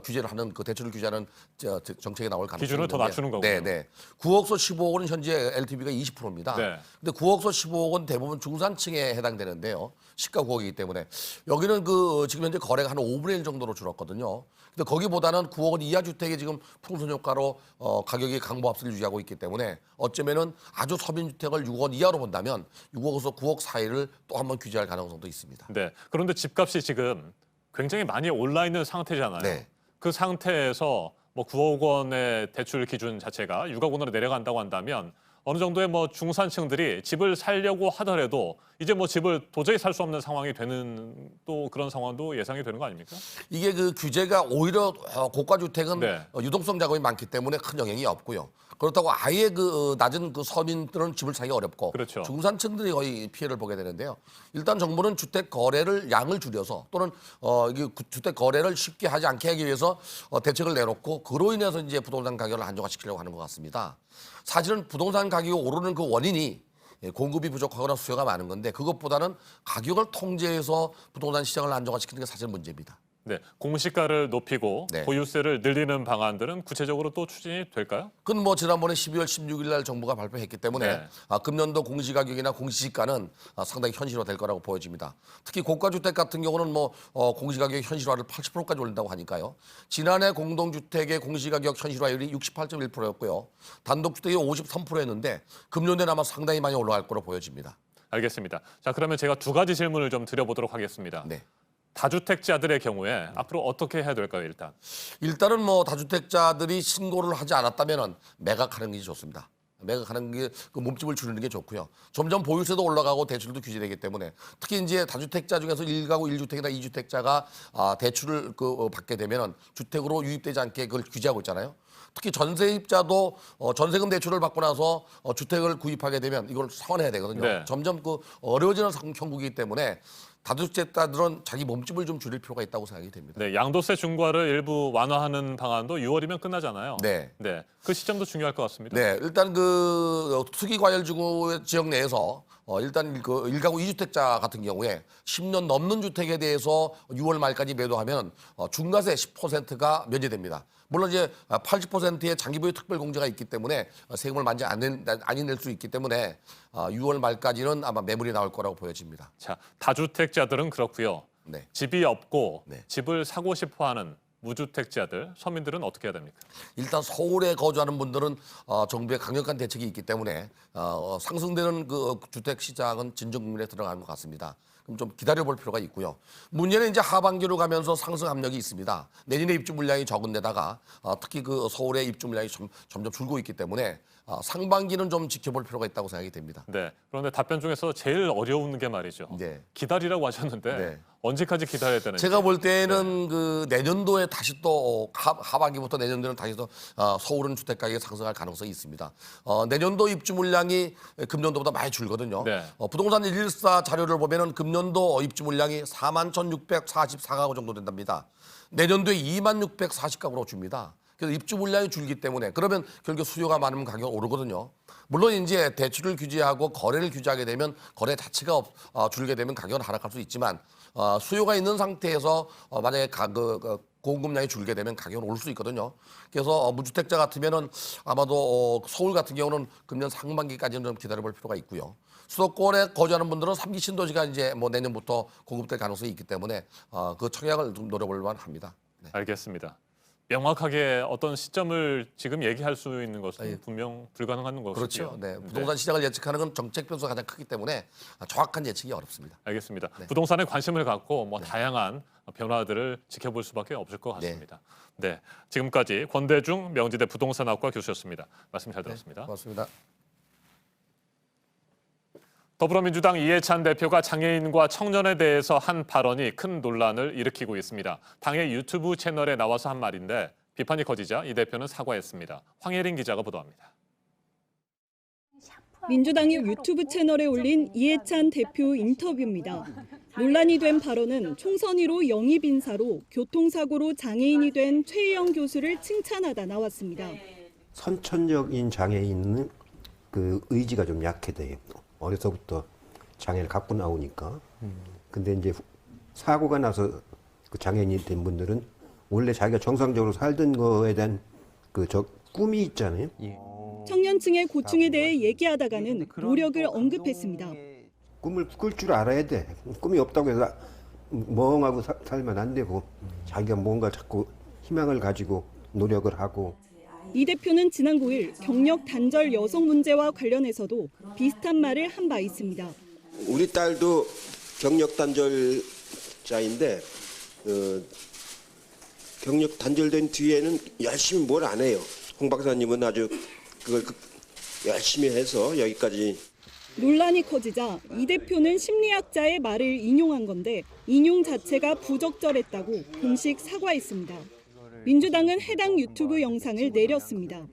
규제를 하는 그 대출을 규제하는 정책이 나올 가능성이 기준을 더 있는데. 낮추는 거고요. 네, 네. 9억서 15억 원은 현재 LTV가 20%입니다. 네. 근데 9억서 15억 원 대부분 중산층에 해당되는데요. 시가 9억이기 때문에 여기는 그 지금 현재 거래가 한 5분의 1 정도로 줄었거든요. 근데 거기보다는 9억 원 이하 주택이 지금 풍선 효과로 가격이 강보합세를 유지하고 있기 때문에 어쩌면은 아주 서민 주택을 6억 원 이하로 본다면 6억에서 9억 사이를 또 한번 규제할 가능성도 있습니다. 네. 그런데 집값이 지금 굉장히 많이 올라 있는 상태잖아요. 네. 그 상태에서 뭐 9억 원의 대출 기준 자체가 6억 원으로 내려간다고 한다면 어느 정도의 뭐 중산층들이 집을 살려고 하더라도 이제 뭐 집을 도저히 살 수 없는 상황이 되는 또 그런 상황도 예상이 되는 거 아닙니까? 이게 그 규제가 오히려 고가 주택은 네. 유동성 자금이 많기 때문에 큰 영향이 없고요. 그렇다고 아예 그 낮은 그 서민들은 집을 사기 어렵고 그렇죠. 중산층들이 거의 피해를 보게 되는데요. 일단 정부는 주택 거래를 양을 줄여서 또는 이게 주택 거래를 쉽게 하지 않게 하기 위해서 대책을 내놓고 그로 인해서 이제 부동산 가격을 안정화시키려고 하는 것 같습니다. 사실은 부동산 가격이 오르는 그 원인이 공급이 부족하거나 수요가 많은 건데 그것보다는 가격을 통제해서 부동산 시장을 안정화시키는 게 사실 문제입니다. 네, 공시가를 높이고 네. 보유세를 늘리는 방안들은 구체적으로 또 추진이 될까요? 그건 뭐 지난번에 12월 16일 날 정부가 발표했기 때문에 네. 금년도 공시가격이나 공시지가는 상당히 현실화될 거라고 보여집니다. 특히 고가주택 같은 경우는 뭐 공시가격 현실화를 80%까지 올린다고 하니까요. 지난해 공동주택의 공시가격 현실화율이 68.1%였고요. 단독주택이 53%였는데 금년에는 아마 상당히 많이 올라갈 거로 보여집니다. 알겠습니다. 자, 그러면 제가 두 가지 질문을 좀 드려보도록 하겠습니다. 네. 다주택자들의 경우에 앞으로 어떻게 해야 될까요, 일단? 일단은 뭐 다주택자들이 신고를 하지 않았다면 매각하는 게 좋습니다. 매각하는 게 그 몸집을 줄이는 게 좋고요. 점점 보유세도 올라가고 대출도 규제되기 때문에 특히 이제 다주택자 중에서 1가구 1주택이나 2주택자가 대출을 받게 되면 주택으로 유입되지 않게 그걸 규제하고 있잖아요. 특히 전세입자도 전세금 대출을 받고 나서 주택을 구입하게 되면 이걸 상환해야 되거든요. 네. 점점 어려워지는 형국이기 때문에 다주택자들은 자기 몸집을 좀 줄일 필요가 있다고 생각이 됩니다. 네, 양도세 중과를 일부 완화하는 방안도 6월이면 끝나잖아요. 네. 네, 그 시점도 중요할 것 같습니다. 네, 일단 투기과열지구 지역 내에서 일단 1가구 2주택자 같은 경우에 10년 넘는 주택에 대해서 6월 말까지 매도하면 중과세 10%가 면제됩니다. 물론 이제 80%의 장기보유 특별공제가 있기 때문에 세금을 많이 안 낼 수 있기 때문에 6월 말까지는 아마 매물이 나올 거라고 보여집니다. 자, 다주택자들은 그렇고요. 네. 집이 없고 네. 집을 사고 싶어하는 무주택자들, 서민들은 어떻게 해야 됩니까? 일단 서울에 거주하는 분들은 정부의 강력한 대책이 있기 때문에 상승되는 그 주택 시장은 진정 국면에 들어가는 것 같습니다. 그럼 좀 기다려볼 필요가 있고요. 문제는 이제 하반기로 가면서 상승 압력이 있습니다. 내년에 입주 물량이 적은 데다가 특히 그 서울의 입주 물량이 점점 줄고 있기 때문에 상반기는 좀 지켜볼 필요가 있다고 생각이 됩니다. 네. 그런데 답변 중에서 제일 어려운 게 말이죠. 네. 기다리라고 하셨는데 네. 언제까지 기다려야 되는지. 제가 볼 때는 그 내년도에 다시 또 하반기부터 내년도는 다시 또 서울은 주택 가격이 상승할 가능성이 있습니다. 내년도 입주 물량이 금년도보다 많이 줄거든요. 네. 부동산 114 자료를 보면은 금년도 입주 물량이 41,644가구 정도 된답니다. 내년도에 26,640가구로 줍니다. 그래서 입주 물량이 줄기 때문에 그러면 결국 수요가 많으면 가격이 오르거든요. 물론 이제 대출을 규제하고 거래를 규제하게 되면 거래 자체가 줄게 되면 가격은 하락할 수 있지만 수요가 있는 상태에서 만약에 공급량이 줄게 되면 가격은 오를 수 있거든요. 그래서 무주택자 같으면은 아마도 서울 같은 경우는 금년 상반기까지는 좀 기다려볼 필요가 있고요. 수도권에 거주하는 분들은 3기 신도시가 이제 뭐 내년부터 공급될 가능성이 있기 때문에 그 청약을 좀 노려볼 만합니다. 네. 알겠습니다. 명확하게 어떤 시점을 지금 얘기할 수 있는 것은 분명 불가능한 것이고요. 그렇죠. 네. 부동산 시장을 예측하는 건 정책 변수가 가장 크기 때문에 정확한 예측이 어렵습니다. 알겠습니다. 네. 부동산에 관심을 갖고 다양한 변화들을 지켜볼 수밖에 없을 것 같습니다. 네. 지금까지 권대중 명지대 부동산학과 교수였습니다. 말씀 잘 들었습니다. 네, 고맙습니다. 더불어민주당 이해찬 대표가 장애인과 청년에 대해서 한 발언이 큰 논란을 일으키고 있습니다. 당의 유튜브 채널에 나와서 한 말인데 비판이 커지자 이 대표는 사과했습니다. 황예린 기자가 보도합니다. 민주당이 유튜브 채널에 올린 이해찬 대표 인터뷰입니다. 논란이 된 발언은 총선의로 영입 인사로 교통사고로 장애인이 된 최희영 교수를 칭찬하다 나왔습니다. 선천적인 장애인은 그 의지가 좀 약해져요. 어려서부터 장애를 갖고 나오니까. 근데 이제 사고가 나서 그 장애인이 된 분들은 원래 자기가 정상적으로 살던 거에 대한 꿈이 있잖아요. 청년층의 고충에 대해 얘기하다가는 노력을 언급했습니다. 꿈을 꿀 줄 알아야 돼. 꿈이 없다고 해서 멍하고 살면 안 되고 자기가 뭔가 자꾸 희망을 가지고 노력을 하고. 이 대표는 지난 9일 경력 단절 여성 문제와 관련해서도 비슷한 말을 한 바 있습니다. 우리 딸도 경력 단절자인데 경력 단절된 뒤에는 열심히 뭘 안 해요. 홍 박사님은 아주 그걸 열심히 해서 여기까지. 논란이 커지자 이 대표는 심리학자의 말을 인용한 건데 인용 자체가 부적절했다고 공식 사과했습니다. 민주당은 해당 유튜브 영상을 내렸습니다.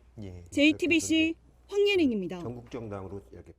JTBC 황예린입니다. 전국 정당으로 이렇게.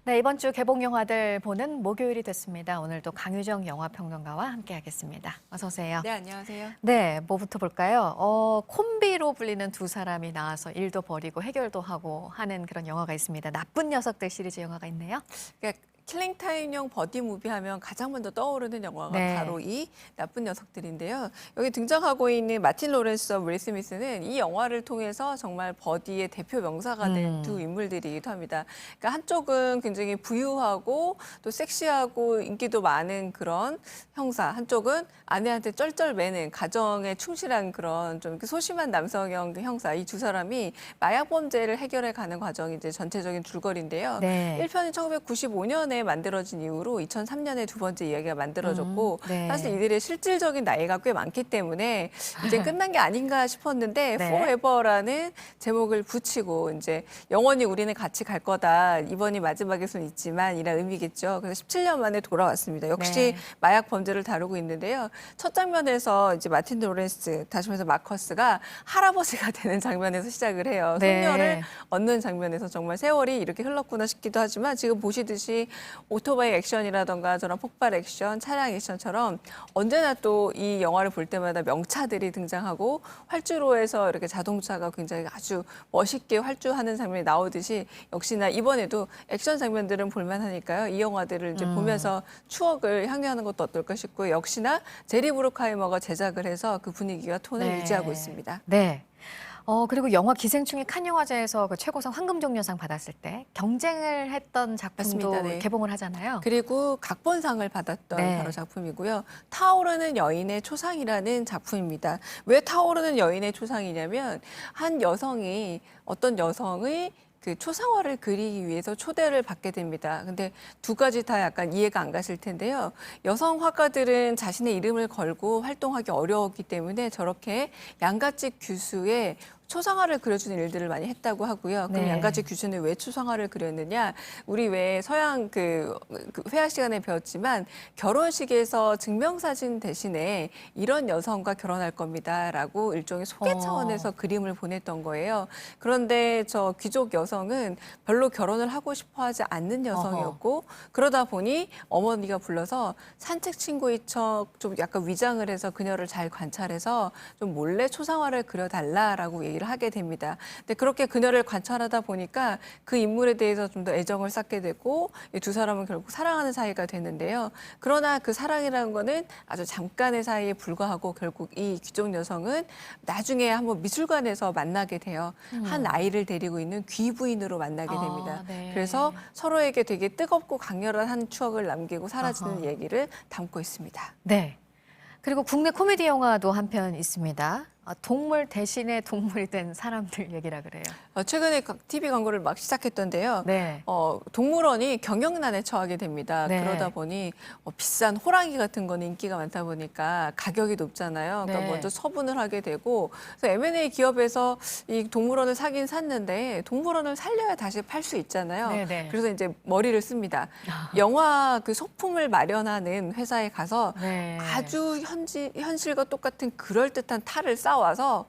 네, 이번 주 개봉 영화들 보는 목요일이 됐습니다. 오늘도 강유정 영화평론가와 함께하겠습니다. 어서 오세요. 네, 안녕하세요. 네, 뭐부터 볼까요? 콤비로 불리는 두 사람이 나와서 일도 벌이고 해결도 하고 하는 그런 영화가 있습니다. 나쁜 녀석들 시리즈 영화가 있네요. 그러니까 킬링타임용 버디 무비 하면 가장 먼저 떠오르는 영화가 네. 바로 이 나쁜 녀석들인데요. 여기 등장하고 있는 마틴 로렌스와 윌 스미스는 이 영화를 통해서 정말 버디의 대표 명사가 된 두 인물들이기도 합니다. 그러니까 한쪽은 굉장히 부유하고 또 섹시하고 인기도 많은 그런 형사, 한쪽은 아내한테 쩔쩔매는 가정에 충실한 그런 좀 소심한 남성형 형사, 이 두 사람이 마약 범죄를 해결해 가는 과정이 이제 전체적인 줄거리인데요. 네. 1편이 1995년에 만들어진 이후로 2003년에 두 번째 이야기가 만들어졌고 네. 사실 이들의 실질적인 나이가 꽤 많기 때문에 이제 끝난 게 아닌가 싶었는데 네. Forever라는 제목을 붙이고 이제 영원히 우리는 같이 갈 거다. 이번이 마지막일 수는 있지만 이란 의미겠죠. 그래서 17년 만에 돌아왔습니다. 역시 네. 마약 범죄를 다루고 있는데요. 첫 장면에서 이제 마틴 로렌스, 다시 말해서 마커스가 할아버지가 되는 장면에서 시작을 해요. 네. 손녀를 얻는 장면에서 정말 세월이 이렇게 흘렀구나 싶기도 하지만 지금 보시듯이 오토바이 액션이라던가 저런 폭발 액션, 차량 액션처럼 언제나 또 이 영화를 볼 때마다 명차들이 등장하고 활주로에서 이렇게 자동차가 굉장히 아주 멋있게 활주하는 장면이 나오듯이 역시나 이번에도 액션 장면들은 볼만하니까요. 이 영화들을 이제 보면서 추억을 향유하는 것도 어떨까 싶고요. 역시나 제리 브루크하이머가 제작을 해서 그 분위기와 톤을 네. 유지하고 있습니다. 네. 그리고 영화 기생충이 칸 영화제에서 그 최고상 황금종려상 받았을 때 경쟁을 했던 작품도 맞습니다. 네. 개봉을 하잖아요. 그리고 각본상을 받았던 네. 바로 작품이고요. 타오르는 여인의 초상이라는 작품입니다. 왜 타오르는 여인의 초상이냐면 한 여성이 어떤 여성의 그 초상화를 그리기 위해서 초대를 받게 됩니다. 근데 두 가지 다 약간 이해가 안 가실 텐데요. 여성 화가들은 자신의 이름을 걸고 활동하기 어려웠기 때문에 저렇게 양가집 규수의 초상화를 그려주는 일들을 많이 했다고 하고요. 그럼 네. 양가집 규수는 왜 초상화를 그렸느냐? 우리 왜 서양 그 회화 시간에 배웠지만 결혼식에서 증명사진 대신에 이런 여성과 결혼할 겁니다라고 일종의 소개 차원에서 그림을 보냈던 거예요. 그런데 저 귀족 여성은 별로 결혼을 하고 싶어하지 않는 여성이었고 그러다 보니 어머니가 불러서 산책 친구인 척 좀 약간 위장을 해서 그녀를 잘 관찰해서 좀 몰래 초상화를 그려달라라고 얘기를 하게 됩니다. 근데 그렇게 그녀를 관찰하다 보니까 그 인물에 대해서 좀 더 애정을 쌓게 되고 이 두 사람은 결국 사랑하는 사이가 됐는데요. 그러나 그 사랑이라는 거는 아주 잠깐의 사이에 불과하고 결국 이 귀족 여성은 나중에 한번 미술관에서 만나게 돼요. 한 아이를 데리고 있는 귀부인으로 만나게 됩니다. 네. 그래서 서로에게 되게 뜨겁고 강렬한 한 추억을 남기고 사라지는 얘기를 담고 있습니다. 네. 그리고 국내 코미디 영화도 한 편 있습니다. 동물 대신에 동물이 된 사람들 얘기라 그래요. 최근에 TV 광고를 막 시작했던데요. 네. 동물원이 경영난에 처하게 됩니다. 네. 그러다 보니 비싼 호랑이 같은 거는 인기가 많다 보니까 가격이 높잖아요. 그러니까 네. 먼저 처분을 하게 되고 그래서 M&A 기업에서 이 동물원을 사긴 샀는데 동물원을 살려야 다시 팔 수 있잖아요. 네네. 그래서 이제 머리를 씁니다. 영화 그 소품을 마련하는 회사에 가서 네. 아주 현실과 똑같은 그럴듯한 탈을 사와서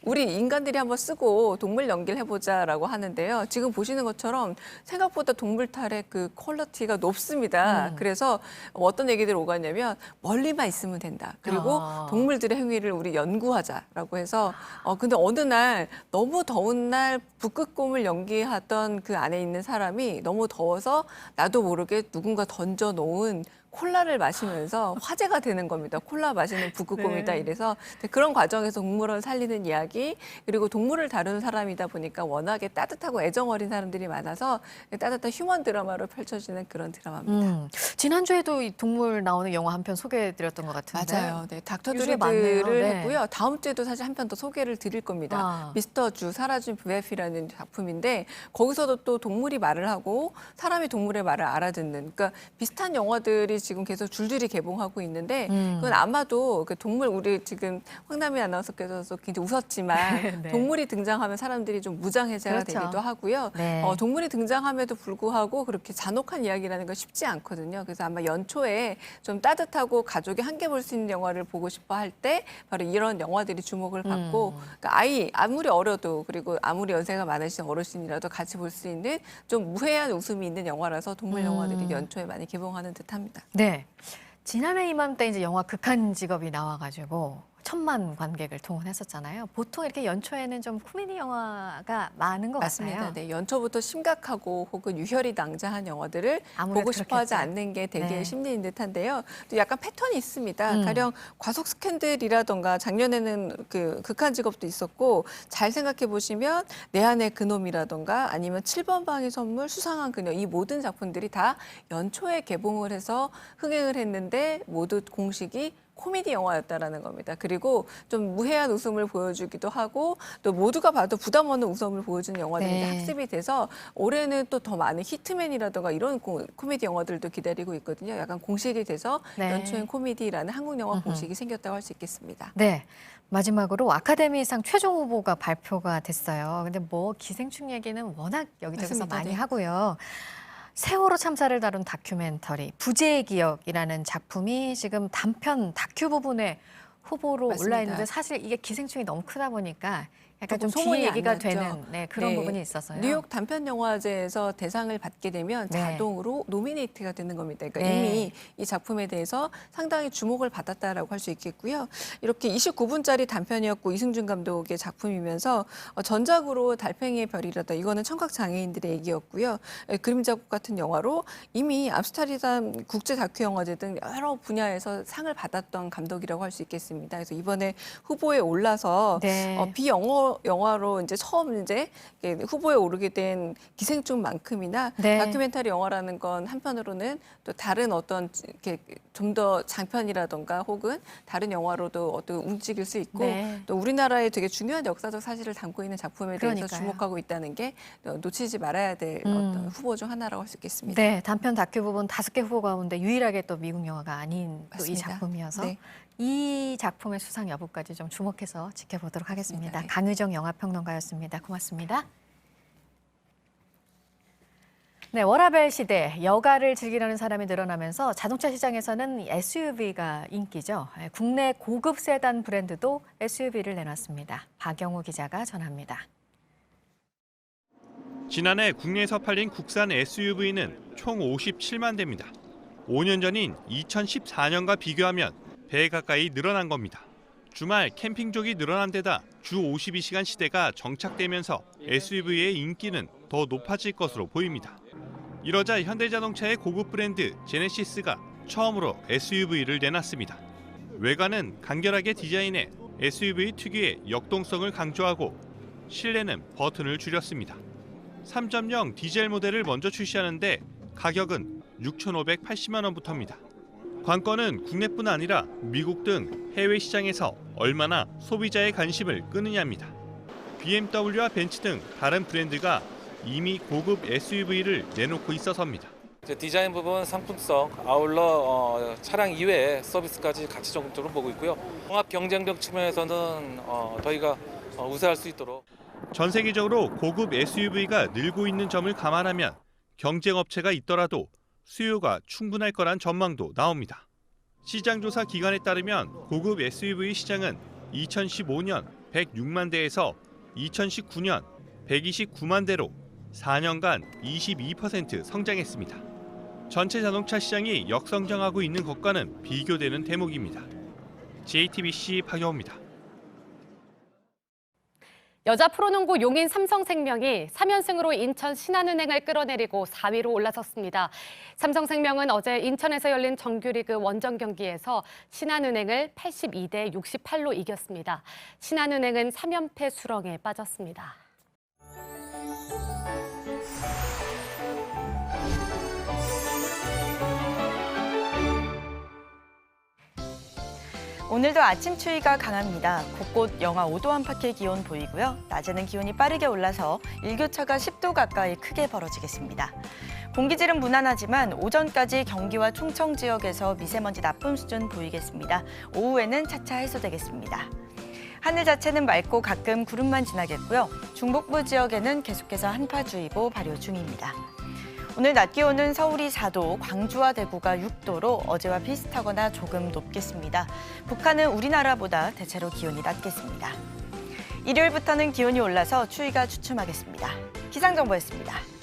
우리 인간들이 한번 쓰고 동물 연기를 해보자라고 하는데요. 지금 보시는 것처럼 생각보다 동물 탈의 그 퀄리티가 높습니다. 그래서 어떤 얘기들이 오가냐면 멀리만 있으면 된다. 그리고 동물들의 행위를 우리 연구하자라고 해서 근데 어느 날 너무 더운 날 북극곰을 연기하던 그 안에 있는 사람이 너무 더워서 나도 모르게 누군가 던져놓은 콜라를 마시면서 화제가 되는 겁니다. 콜라 마시는 북극곰이다 네. 이래서 그런 과정에서 동물원을 살리는 이야기 그리고 동물을 다루는 사람이다 보니까 워낙에 따뜻하고 애정 어린 사람들이 많아서 따뜻한 휴먼 드라마로 펼쳐지는 그런 드라마입니다. 지난주에도 이 동물 나오는 영화 한 편 소개해드렸던 것 같은데. 맞아요. 네, 닥터 요즘에 많네요. 드리드를 네. 했고요. 다음 주에도 사실 한 편 더 소개를 드릴 겁니다. 미스터 주 사라진 부에피라는 작품인데 거기서도 또 동물이 말을 하고 사람이 동물의 말을 알아듣는 그러니까 비슷한 영화들이 지금 계속 줄줄이 개봉하고 있는데 그건 아마도 그 동물 우리 지금 황남희 아나운서께서도 굉장히 웃었지만 네. 동물이 등장하면 사람들이 좀 무장해제가 그렇죠. 되기도 하고요. 네. 동물이 등장함에도 불구하고 그렇게 잔혹한 이야기라는 건 쉽지 않거든요. 그래서 아마 연초에 좀 따뜻하고 가족이 함께 볼 수 있는 영화를 보고 싶어 할 때 바로 이런 영화들이 주목을 받고 그러니까 아이 아무리 어려도 그리고 아무리 연세가 많으신 어르신이라도 같이 볼 수 있는 좀 무해한 웃음이 있는 영화라서 동물 영화들이 연초에 많이 개봉하는 듯합니다. 네. 지난해 이맘때 이제 영화 극한 직업이 나와가지고 1000만 관객을 동원했었잖아요. 보통 이렇게 연초에는 좀 코미디 영화가 많은 것 맞습니다. 같아요. 네, 연초부터 심각하고 혹은 유혈이 낭자한 영화들을 아무래도 보고 싶어하지 그렇겠죠. 않는 게 대개의 네. 심리인 듯한데요. 또 약간 패턴이 있습니다. 가령 과속 스캔들이라던가 작년에는 그 극한 직업도 있었고 잘 생각해 보시면 내 안의 그놈이라던가 아니면 7번 방의 선물, 수상한 그녀 이 모든 작품들이 다 연초에 개봉을 해서 흥행을 했는데 모두 공식이 코미디 영화였다라는 겁니다. 그리고 좀 무해한 웃음을 보여주기도 하고 또 모두가 봐도 부담 없는 웃음을 보여주는 영화들이 네. 학습이 돼서 올해는 또 더 많은 히트맨이라든가 이런 코미디 영화들도 기다리고 있거든요. 약간 공식이 돼서 네. 연초엔 코미디라는 한국 영화 공식이 생겼다고 할 수 있겠습니다. 네. 마지막으로 아카데미상 최종 후보가 발표가 됐어요. 근데 뭐 기생충 얘기는 워낙 여기저기서 맞습니다. 많이 네. 하고요. 세월호 참사를 다룬 다큐멘터리 부재의 기억이라는 작품이 지금 단편 다큐 부분에 후보로 맞습니다. 올라 있는데 사실 이게 기생충이 너무 크다 보니까 약간 좀 소문이 뒤에 안 얘기가 났죠. 되는 그런 네. 부분이 있어서요. 뉴욕 단편영화제에서 대상을 받게 되면 네. 자동으로 노미네이트가 되는 겁니다. 그러니까 네. 이미 이 작품에 대해서 상당히 주목을 받았다라고 할 수 있겠고요. 이렇게 29분짜리 단편이었고 이승준 감독의 작품이면서 전작으로 달팽이의 별이라다 이거는 청각 장애인들의 얘기였고요. 그림자국 같은 영화로 이미 암스테르담 국제 다큐 영화제 등 여러 분야에서 상을 받았던 감독이라고 할 수 있겠습니다. 그래서 이번에 후보에 올라서 네. 영화로 이제 처음 이제 후보에 오르게 된 기생충만큼이나 네. 다큐멘터리 영화라는 건 한편으로는 또 다른 어떤 이렇게 좀 더 장편이라던가 혹은 다른 영화로도 어떤 움직일 수 있고 네. 또 우리나라의 되게 중요한 역사적 사실을 담고 있는 작품에 대해서 그러니까요. 주목하고 있다는 게 놓치지 말아야 될 어떤 후보 중 하나라고 할 수 있겠습니다. 네, 단편 다큐 부분 5개 후보 가운데 유일하게 또 미국 영화가 아닌 또 이 맞습니다. 작품이어서 네. 이 작품의 수상 여부까지 좀 주목해서 지켜보도록 하겠습니다. 네. 강의정 영화평론가였습니다. 고맙습니다. 네, 워라밸 시대, 여가를 즐기려는 사람이 늘어나면서 자동차 시장에서는 SUV가 인기죠. 국내 고급 세단 브랜드도 SUV를 내놨습니다. 박영우 기자가 전합니다. 지난해 국내에서 팔린 국산 SUV는 총 57만 대입니다. 5년 전인 2014년과 비교하면 배 가까이 늘어난 겁니다. 주말 캠핑족이 늘어난 데다 주 52시간 시대가 정착되면서 SUV의 인기는 더 높아질 것으로 보입니다. 이러자 현대자동차의 고급 브랜드 제네시스가 처음으로 SUV를 내놨습니다. 외관은 간결하게 디자인해 SUV 특유의 역동성을 강조하고 실내는 버튼을 줄였습니다. 3.0 디젤 모델을 먼저 출시하는데 가격은 6,580만 원부터입니다. 관건은 국내뿐 아니라 미국 등 해외 시장에서 얼마나 소비자의 관심을 끄느냐입니다. BMW와 벤츠 등 다른 브랜드가 이미 고급 SUV를 내놓고 있어서입니다. 디자인 부분, 상품성, 아울러 차량 이외의 서비스까지 같이 적극적으로 보고 있고요. 통합 경쟁력 측면에서는 저희가 우세할 수 있도록. 전 세계적으로 고급 SUV가 늘고 있는 점을 감안하면 경쟁업체가 있더라도 수요가 충분할 거란 전망도 나옵니다. 시장조사 기관에 따르면 고급 SUV 시장은 2015년 106만 대에서 2019년 129만 대로 4년간 22% 성장했습니다. 전체 자동차 시장이 역성장하고 있는 것과는 비교되는 대목입니다. JTBC 박영호입니다. 여자 프로농구 용인 삼성생명이 3연승으로 인천 신한은행을 끌어내리고 4위로 올라섰습니다. 삼성생명은 어제 인천에서 열린 정규리그 원정 경기에서 신한은행을 82대 68로 이겼습니다. 신한은행은 3연패 수렁에 빠졌습니다. 오늘도 아침 추위가 강합니다. 곳곳 영하 5도 안팎의 기온 보이고요. 낮에는 기온이 빠르게 올라서 일교차가 10도 가까이 크게 벌어지겠습니다. 공기질은 무난하지만 오전까지 경기와 충청 지역에서 미세먼지 나쁨 수준 보이겠습니다. 오후에는 차차 해소되겠습니다. 하늘 자체는 맑고 가끔 구름만 지나겠고요. 중북부 지역에는 계속해서 한파주의보 발효 중입니다. 오늘 낮 기온은 서울이 4도, 광주와 대구가 6도로 어제와 비슷하거나 조금 높겠습니다. 북한은 우리나라보다 대체로 기온이 낮겠습니다. 일요일부터는 기온이 올라서 추위가 주춤하겠습니다. 기상정보였습니다.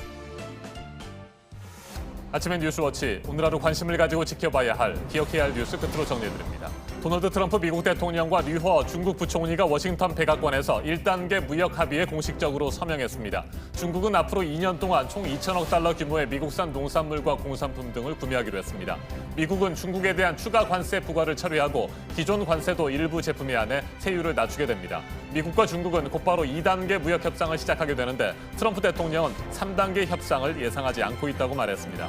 아침엔 뉴스워치, 오늘 하루 관심을 가지고 지켜봐야 할, 기억해야 할 뉴스 끝으로 정리해드립니다. 도널드 트럼프 미국 대통령과 류허 중국 부총리가 워싱턴 백악관에서 1단계 무역 합의에 공식적으로 서명했습니다. 중국은 앞으로 2년 동안 총 2천억 달러 규모의 미국산 농산물과 공산품 등을 구매하기로 했습니다. 미국은 중국에 대한 추가 관세 부과를 처리하고 기존 관세도 일부 제품에 한해 세율을 낮추게 됩니다. 미국과 중국은 곧바로 2단계 무역 협상을 시작하게 되는데 트럼프 대통령은 3단계 협상을 예상하지 않고 있다고 말했습니다.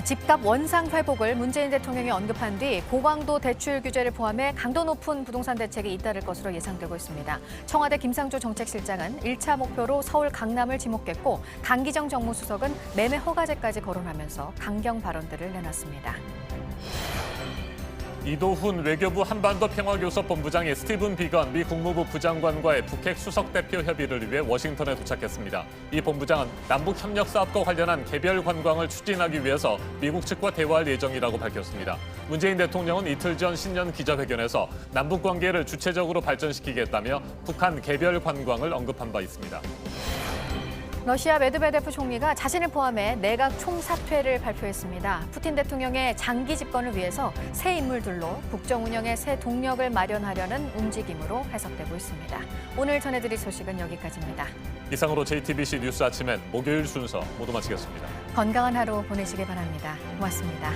집값 원상 회복을 문재인 대통령이 언급한 뒤 고강도 대출 규제를 포함해 강도 높은 부동산 대책이 잇따를 것으로 예상되고 있습니다. 청와대 김상조 정책실장은 1차 목표로 서울 강남을 지목했고 강기정 정무수석은 매매 허가제까지 거론하면서 강경 발언들을 내놨습니다. 이도훈 외교부 한반도 평화교섭본부장이 스티븐 비건 미 국무부 부장관과의 북핵 수석대표 협의를 위해 워싱턴에 도착했습니다. 이 본부장은 남북 협력 사업과 관련한 개별 관광을 추진하기 위해서 미국 측과 대화할 예정이라고 밝혔습니다. 문재인 대통령은 이틀 전 신년 기자회견에서 남북 관계를 주체적으로 발전시키겠다며 북한 개별 관광을 언급한 바 있습니다. 러시아 메드베데프 총리가 자신을 포함해 내각 총사퇴를 발표했습니다. 푸틴 대통령의 장기 집권을 위해서 새 인물들로 국정 운영에 새 동력을 마련하려는 움직임으로 해석되고 있습니다. 오늘 전해드릴 소식은 여기까지입니다. 이상으로 JTBC 뉴스 아침엔 목요일 순서 모두 마치겠습니다. 건강한 하루 보내시기 바랍니다. 고맙습니다.